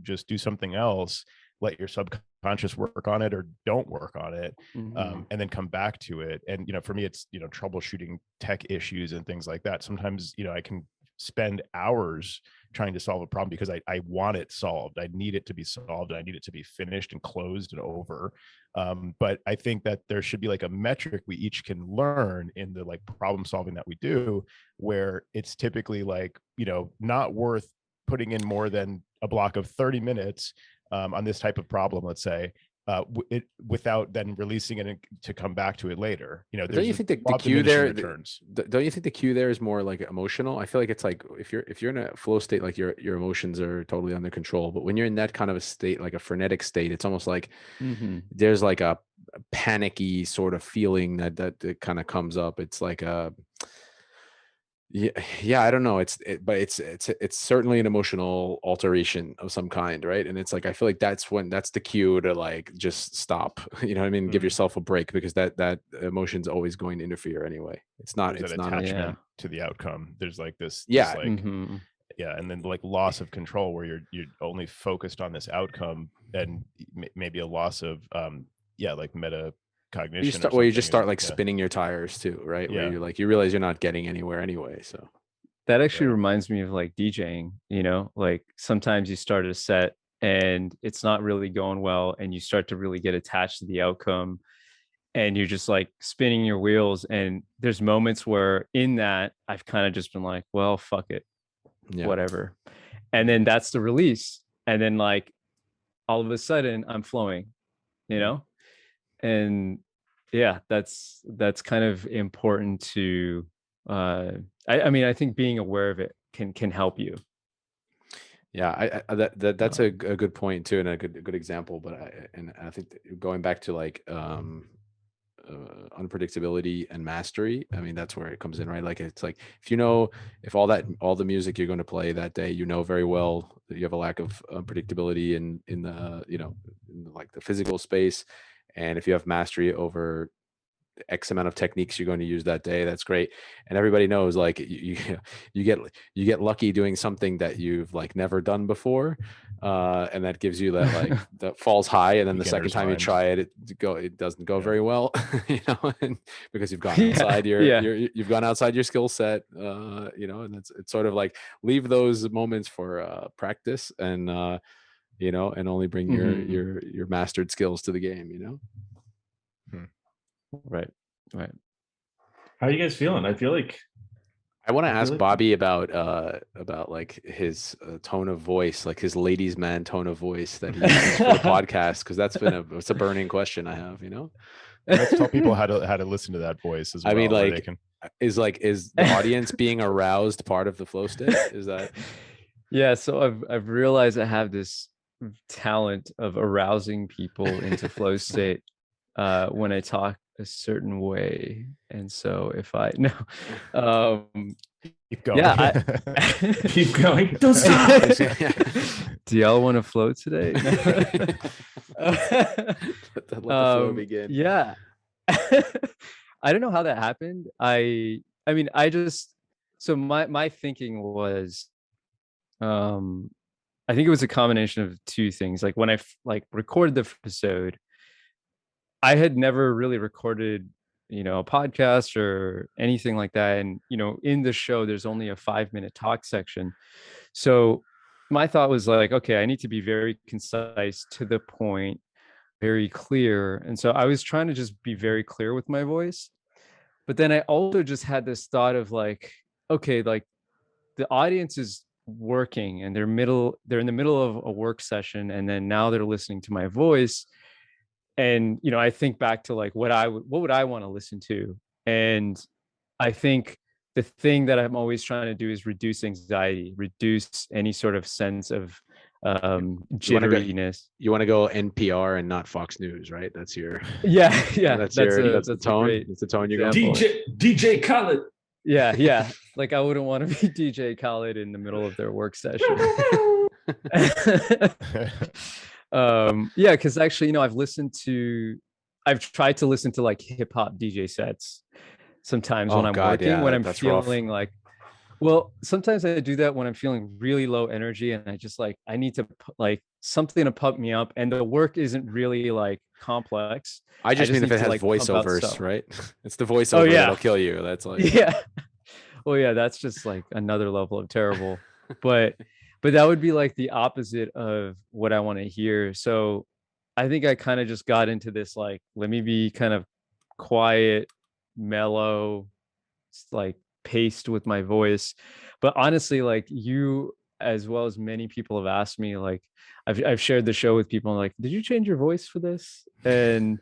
just do something else, let your subconscious work on it or don't work on it, Mhm. and then come back to it. And, you know, for me, it's, you know, troubleshooting tech issues and things like that. Sometimes, you know, I can spend hours trying to solve a problem because I want it solved. I need it to be solved. I need it to be finished and closed and over. But I think that there should be like a metric we each can learn in the like problem solving that we do, where it's typically like, you know, not worth putting in more than a block of 30 minutes on this type of problem, let's say, without then releasing it to come back to it later. You know, Don't you there's think the law of cue diminishing there? returns. Don't you think the cue there is more like emotional? I feel like it's like if you're in a flow state, like your emotions are totally under control. But when you're in that kind of a state, like a frenetic state, it's almost like Mhm. there's like a panicky sort of feeling that kind of comes up. It's like a yeah, yeah, I don't know. But it's certainly an emotional alteration of some kind, right? And it's like I feel like that's the cue to like just stop. You know what I mean? Give Mm. yourself a break, because that emotion's always going to interfere anyway. It's not. There's that It's not. A, Yeah. attachment to the outcome. There's like this yeah, like, Mhm. yeah, and then like loss of control where you're only focused on this outcome, and maybe a loss of yeah, like meta you cognition or start. Well, you something. just start And like yeah, spinning your tires too, right? Where yeah, you're like you realize you're not getting anywhere anyway. So That actually right. reminds me of like DJing, you know, like sometimes you start a set and it's not really going well, and you start to really get attached to the outcome, and you're just like spinning your wheels. And there's moments where in that I've kind of just been like, well, fuck it, yeah, whatever. And then that's the release. And then like all of a sudden I'm flowing, you know? And yeah, that's kind of important to I mean, I think being aware of it can help you. yeah. That's a Um, good point too, and a good example. But I think going back to like unpredictability and mastery, I mean that's where it comes in, right? Like it's like if you know, if all the music you're going to play that day, you know very well that you have a lack of unpredictability in the, you know, in like the physical space, and if you have mastery over X amount of techniques you're going to use that day, that's great. And everybody knows like you get you get lucky doing something that you've like never done before, and that gives you that like that falls high, and then the second Beginner's time you mind. try it, it doesn't go Yeah. very well. You know, and because you've gone yeah, outside yeah. you've gone outside your skill set, you know. And it's sort of like leave those moments for practice, and you know, and only bring Mhm. your mastered skills to the game, you know. Hmm. Right. Right. How are you guys feeling? I want to I feel ask like Bobby about like his tone of voice, like his ladies' man tone of voice that he uses for the podcast, because it's a burning question I have. You know, Let's tell people how to listen to that voice as I mean, well, where they like, can. is the audience being aroused part of the flow state? Is that Yeah, so I've realized I have this talent of arousing people into flow state when I talk a certain way. And so if I no Keep going. yeah, keep going. Don't stop. do y'all want to flow today? let the flow begin? Yeah. I don't know how that happened. I mean, I just so my thinking was um I think it was a combination of two things. Like when like recorded the episode, I had never really recorded, a podcast or anything like that. And, in the show, there's only a 5-minute talk section. So my thought was like, okay, I need to be very concise, to the point, very clear. And so I was trying to just be very clear with my voice. But then I also just had this thought of like, okay, like the audience is working and they're in the middle of a work session, and then now they're listening to my voice. And I think back to like what would I want to listen to. And I think the thing that I'm always trying to do is reduce anxiety, reduce any sort of sense of jitteriness. You want to go NPR and not Fox News, right? That's your Yeah. that's the tone. That's the tone you're going for. DJ Khaled. Yeah. Like I wouldn't want to be DJ Khaled in the middle of their work session. Yeah, because actually, I've tried to listen to like hip hop DJ sets sometimes when I'm working, when I'm feeling like, well, sometimes I do that when I'm feeling really low energy and I need to put like something to pump me up, and the work isn't really like complex. I just mean if it has voiceovers, right? It's the voiceover that'll kill you. That's like, yeah. Well, yeah, that's just like another level of terrible. But that would be like the opposite of what I want to hear. So I think I kind of just got into this, like, let me be kind of quiet, mellow, like paced with my voice. But honestly, like you, as well as many people have asked me, like I've shared the show with people, like, did you change your voice for this? And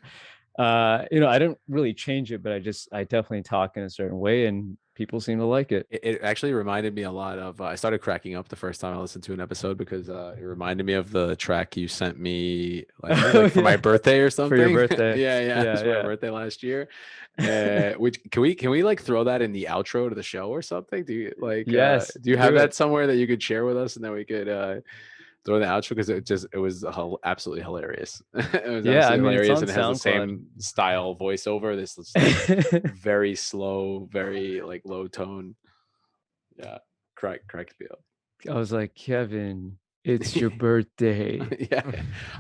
I don't really change it, but I definitely talk in a certain way, and people seem to like it. It actually reminded me a lot of, I started cracking up the first time I listened to an episode because it reminded me of the track you sent me for my birthday or something. For your birthday. yeah, for my birthday last year. Which can we like throw that in the outro to the show or something? Do you like, yes, do you have that somewhere that you could share with us, and then we could throw in the outro, because it was absolutely hilarious. It was absolutely hilarious, and it has the same style voiceover. This is like very slow, very like low tone. Yeah, correct me up. I was like, Kevin, it's your birthday. Yeah,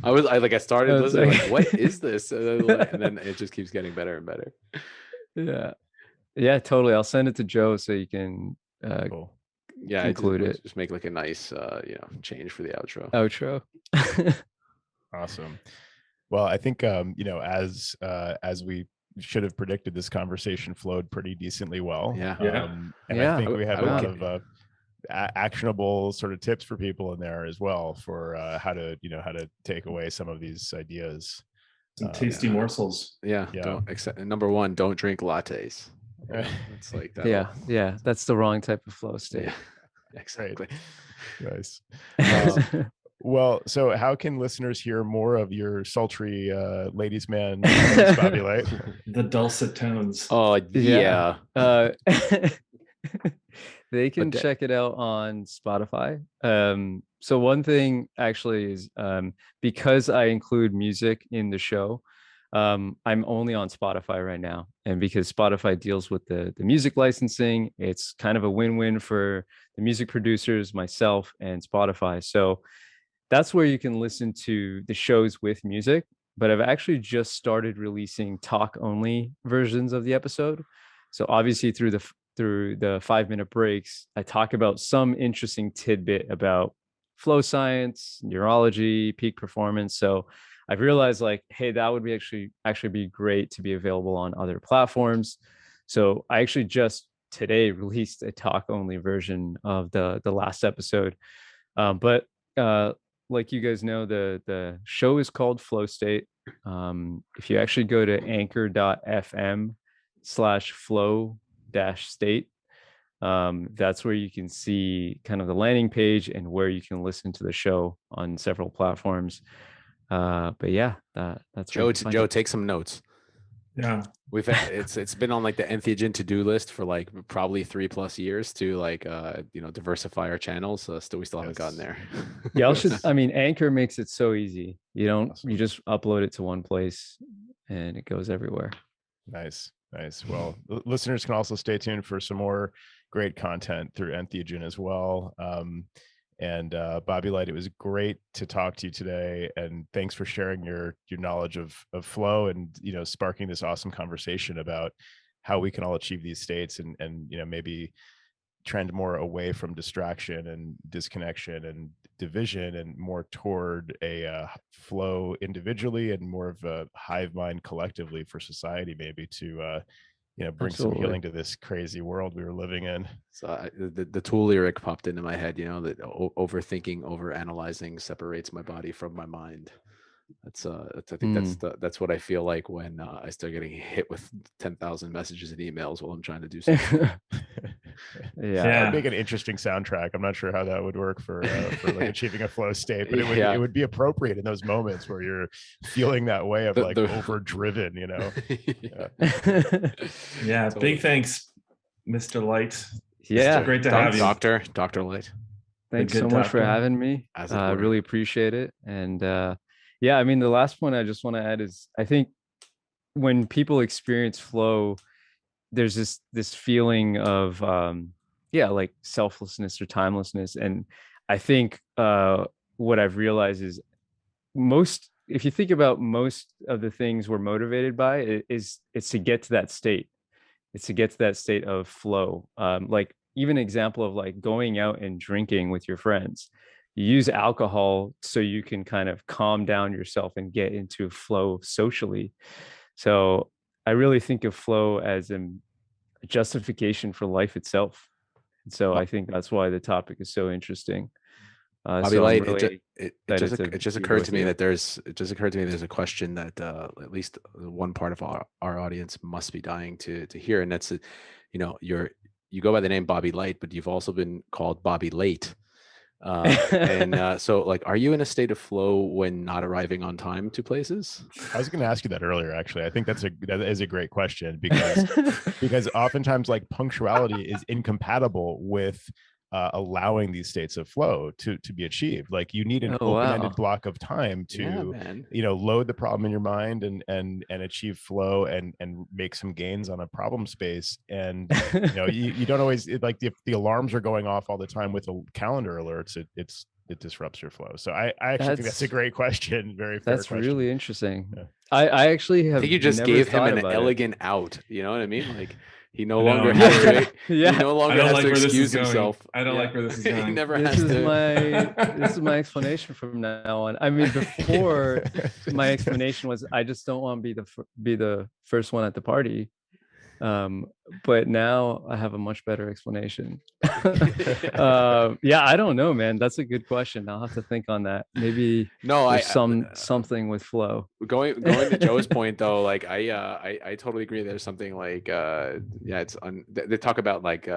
I started listening, like, what is this? And then it just keeps getting better and better. Yeah, totally. I'll send it to Joe so you can Cool. Yeah, include it. Just make like a nice change for the outro. Awesome. Well, I think as we should have predicted, this conversation flowed pretty decently well. And I think we had a lot of actionable sort of tips for people in there as well, for how to take away some of these ideas. Some tasty morsels. Number one, don't drink lattes. It's like that. Yeah, that's the wrong type of flow state. Exactly. Nice. Well, so how can listeners hear more of your sultry ladies man, Bobby Lyte? The dulcet tones. Oh yeah. They can check it out on Spotify. So one thing actually is, because I include music in the show, I'm only on Spotify right now. And because Spotify deals with the music licensing, it's kind of a win-win for the music producers, myself, and Spotify. So that's where you can listen to the shows with music. But I've actually just started releasing talk-only versions of the episode. So obviously through the 5-minute breaks, I talk about some interesting tidbit about flow science, neurology, peak performance. So I've realized, like, hey, that would be actually be great to be available on other platforms. So I actually just today released a talk only version of the last episode. But like you guys know, the show is called Flow State. If you actually go to anchor.fm/flow-state, that's where you can see kind of the landing page and where you can listen to the show on several platforms. But yeah, that's Joe. Take some notes. Yeah, it's been on like the Entheogen to-do list for like probably 3+ years to like diversify our channels. So we still haven't gotten there. Yeah, Anchor makes it so easy. You just upload it to one place and it goes everywhere. Nice. Well, listeners can also stay tuned for some more great content through Entheogen as well. And Bobby Lyte, it was great to talk to you today, and thanks for sharing your knowledge of flow, and sparking this awesome conversation about how we can all achieve these states, and maybe trend more away from distraction and disconnection and division, and more toward a flow individually, and more of a hive mind collectively for society, maybe to bring some Absolutely. healing to this crazy world we were living in. So the Tool lyric popped into my head, that overthinking, overanalyzing separates my body from my mind. I think that's what I feel like when I start getting hit with 10,000 messages and emails while I'm trying to do something. Yeah. That would make an interesting soundtrack. I'm not sure how that would work for like achieving a flow state, but it would be appropriate in those moments where you're feeling that way of overdriven, Yeah. Totally. Big thanks, Mr. Lyte. Yeah. Great to have you. Dr. Lyte. Thanks so much for having me. I really appreciate it. And yeah, I mean, the last point I just want to add is, I think when people experience flow, there's this feeling of like selflessness or timelessness. And I think what I've realized is, if you think about most of the things we're motivated by, it's to get to that state. It's to get to that state of flow. Like, even an example of like going out and drinking with your friends. You use alcohol so you can kind of calm down yourself and get into flow socially. So I really think of flow as a justification for life itself. And so I think that's why the topic is so interesting. Bobby so Lyte, really it just occurred to me that there's a question that at least one part of our audience must be dying to hear, and that's you go by the name Bobby Lyte, but you've also been called Bobby Late. So like, are you in a state of flow when not arriving on time to places? I was going to ask you that earlier, actually. I think that is a great question, because oftentimes, like, punctuality is incompatible with allowing these states of flow to be achieved. Like, you need an open-ended block of time to load the problem in your mind and achieve flow and make some gains on a problem space. And you don't always, like, if the alarms are going off all the time with the calendar alerts, it disrupts your flow. So I actually think that's a great question. Very fair question. That's really interesting. Yeah. I actually have. I think you just gave him an elegant out. You know what I mean? Like, he no longer has to. He no longer has to excuse himself. I don't like where this is going. He never has to. This is my explanation from now on. I mean, before my explanation was, I just don't want to be the first one at the party. But now I have a much better explanation. I don't know, man. That's a good question. I'll have to think on that. Maybe something with flow. Going to Joe's point though, like I totally agree. There's something like they talk about like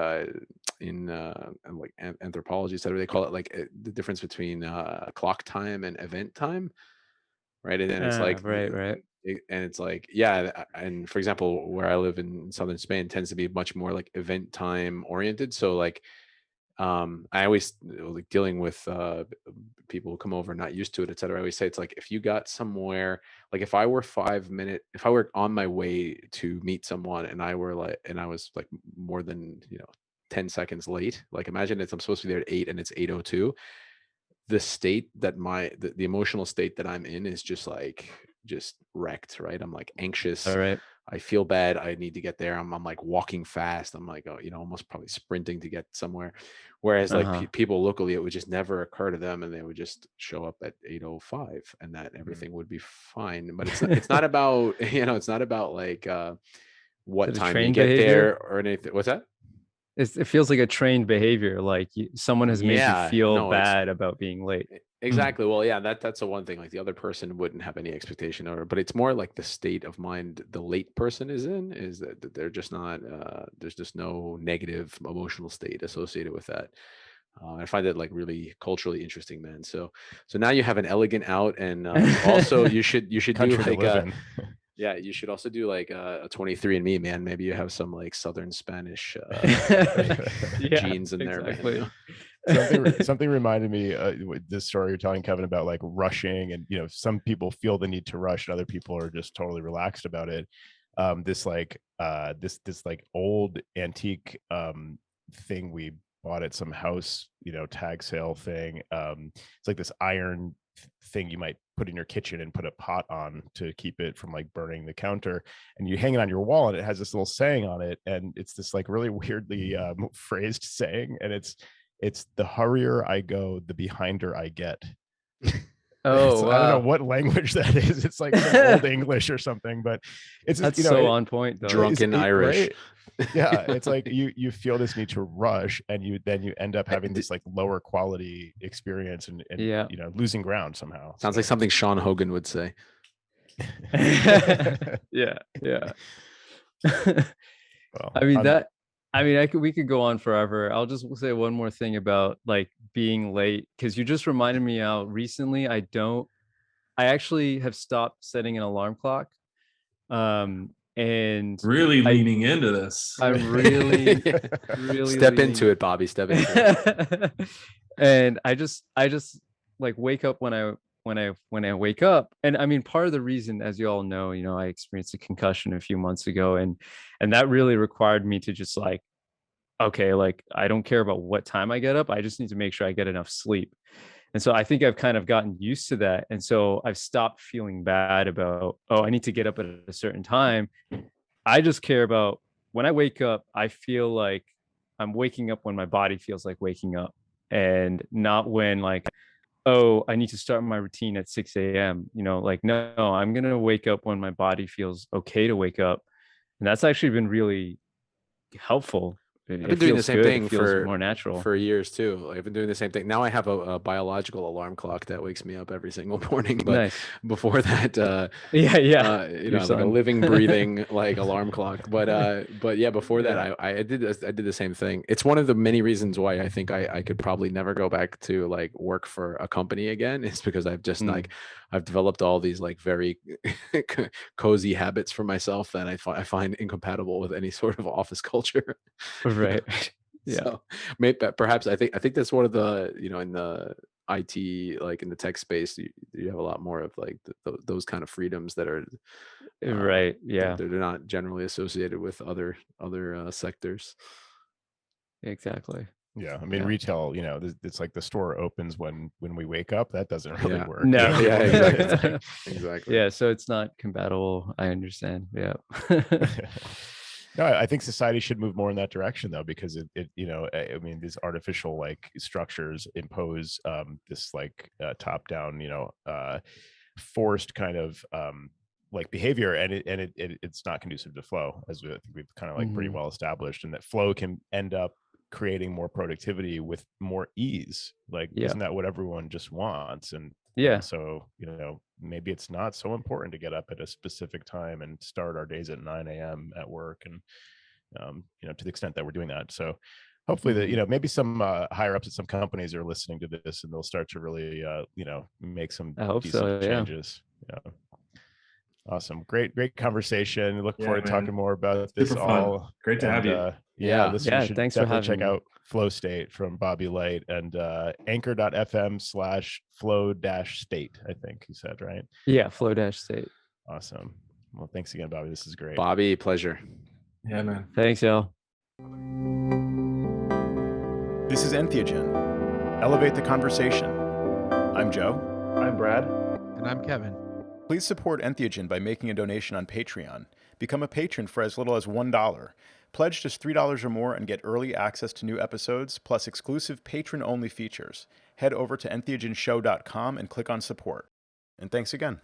in like anthropology, etc. They call it like the difference between clock time and event time, right? And then it's like right. And it's like, and for example, where I live in southern Spain tends to be much more like event time oriented. So like, I always, like, dealing with people who come over not used to it, etc. I always say it's like, if you got somewhere, like if I were on my way to meet someone and I was like more than 10 seconds late, like imagine I'm supposed to be there at 8 and it's 8:02. The state that the emotional state that I'm in is just wrecked, right? I'm like anxious. All right. I feel bad. I need to get there. I'm like walking fast. I'm like, almost probably sprinting to get somewhere. Whereas like people locally, it would just never occur to them, and they would just show up at 8:05, and that everything would be fine. But it's not about it's not about like what time you get there or anything. What's that? It feels like a trained behavior, like someone has made you feel bad about being late. Exactly. Well, yeah, that's the one thing. Like the other person wouldn't have any expectation but it's more like the state of mind the late person is in, is that they're just not, there's just no negative emotional state associated with that. I find that like really culturally interesting, man. So now you have an elegant out, and also you should do like you should also do like a 23andMe, man. Maybe you have some like Southern Spanish genes in there, man. Something reminded me this story you're telling, Kevin, about like rushing, and some people feel the need to rush and other people are just totally relaxed about it. This old antique thing we bought at some house, tag sale thing. It's like this iron thing you might put in your kitchen and put a pot on to keep it from like burning the counter, and you hang it on your wall, and it has this little saying on it, and it's this like really weirdly phrased saying, and it's the hurrier I go, the behinder I get. Oh, I don't know wow. what language that is. It's like some old English or something, but it's That's so on point though. Drunken Irish. right? Yeah, it's like you feel this need to rush, and you end up having this like lower quality experience, and Yeah. losing ground somehow. Sounds like something Sean Hogan would say. Yeah. Well, I mean, we could go on forever. I'll just say one more thing about like being late, because you just reminded me how recently I actually have stopped setting an alarm clock. And Really leaning into this. I'm really Step into it, Bobby. Step into it. And I just like wake up when I wake up. And I mean, part of the reason, as you all know, I experienced a concussion a few months ago, and that really required me to just like, okay, like I don't care about what time I get up. I just need to make sure I get enough sleep. And so I think I've kind of gotten used to that. And so I've stopped feeling bad about, I need to get up at a certain time. I just care about when I wake up, I feel like I'm waking up when my body feels like waking up, and not when like, I need to start my routine at 6 a.m. Like, no, I'm going to wake up when my body feels okay to wake up. And that's actually been really helpful. I've been doing the same thing for more natural for years too. Like, I've been doing the same thing. Now I have a biological alarm clock that wakes me up every single morning. But nice. Before that, like a living, breathing like alarm clock. But yeah, before that, I did the same thing. It's one of the many reasons why I think I could probably never go back to like work for a company again. It's because I've just like I've developed all these like very cozy habits for myself that I find incompatible with any sort of office culture. Right. Yeah. So maybe perhaps I think that's one of the, in the IT, like in the tech space, you have a lot more of like those kind of freedoms that are right. Yeah, they're not generally associated with other sectors. Exactly. Yeah, I mean, retail, it's like the store opens when we wake up. That doesn't really work. No. Yeah, exactly. Exactly. Yeah, so it's not compatible. I understand. Yeah. No, I think society should move more in that direction though, because it I mean, these artificial like structures impose this like top down, forced kind of like behavior, and it's not conducive to flow, as I think we've kind of like pretty well established, and that flow can end up creating more productivity with more ease. Like, isn't that what everyone just wants? And so maybe it's not so important to get up at a specific time and start our days at 9 a.m. at work, and to the extent that we're doing that. So hopefully that maybe some higher ups at some companies are listening to this, and they'll start to really make some decent changes. Yeah. Awesome. Great conversation. Look forward to talking more about this. Super all fun. Great to have you. Listeners should thanks for definitely having check me. out Flow State from Bobby Lyte, and anchor.fm/flow-state, I think you said, right? Yeah, flow-state. Awesome. Well, thanks again, Bobby. This is great. Bobby, pleasure. Yeah, man. Thanks, y'all. This is Entheogen. Elevate the conversation. I'm Joe. I'm Brad. And I'm Kevin. Please support Entheogen by making a donation on Patreon. Become a patron for as little as $1. Pledge just $3 or more and get early access to new episodes, plus exclusive patron-only features. Head over to entheogenshow.com and click on support. And thanks again.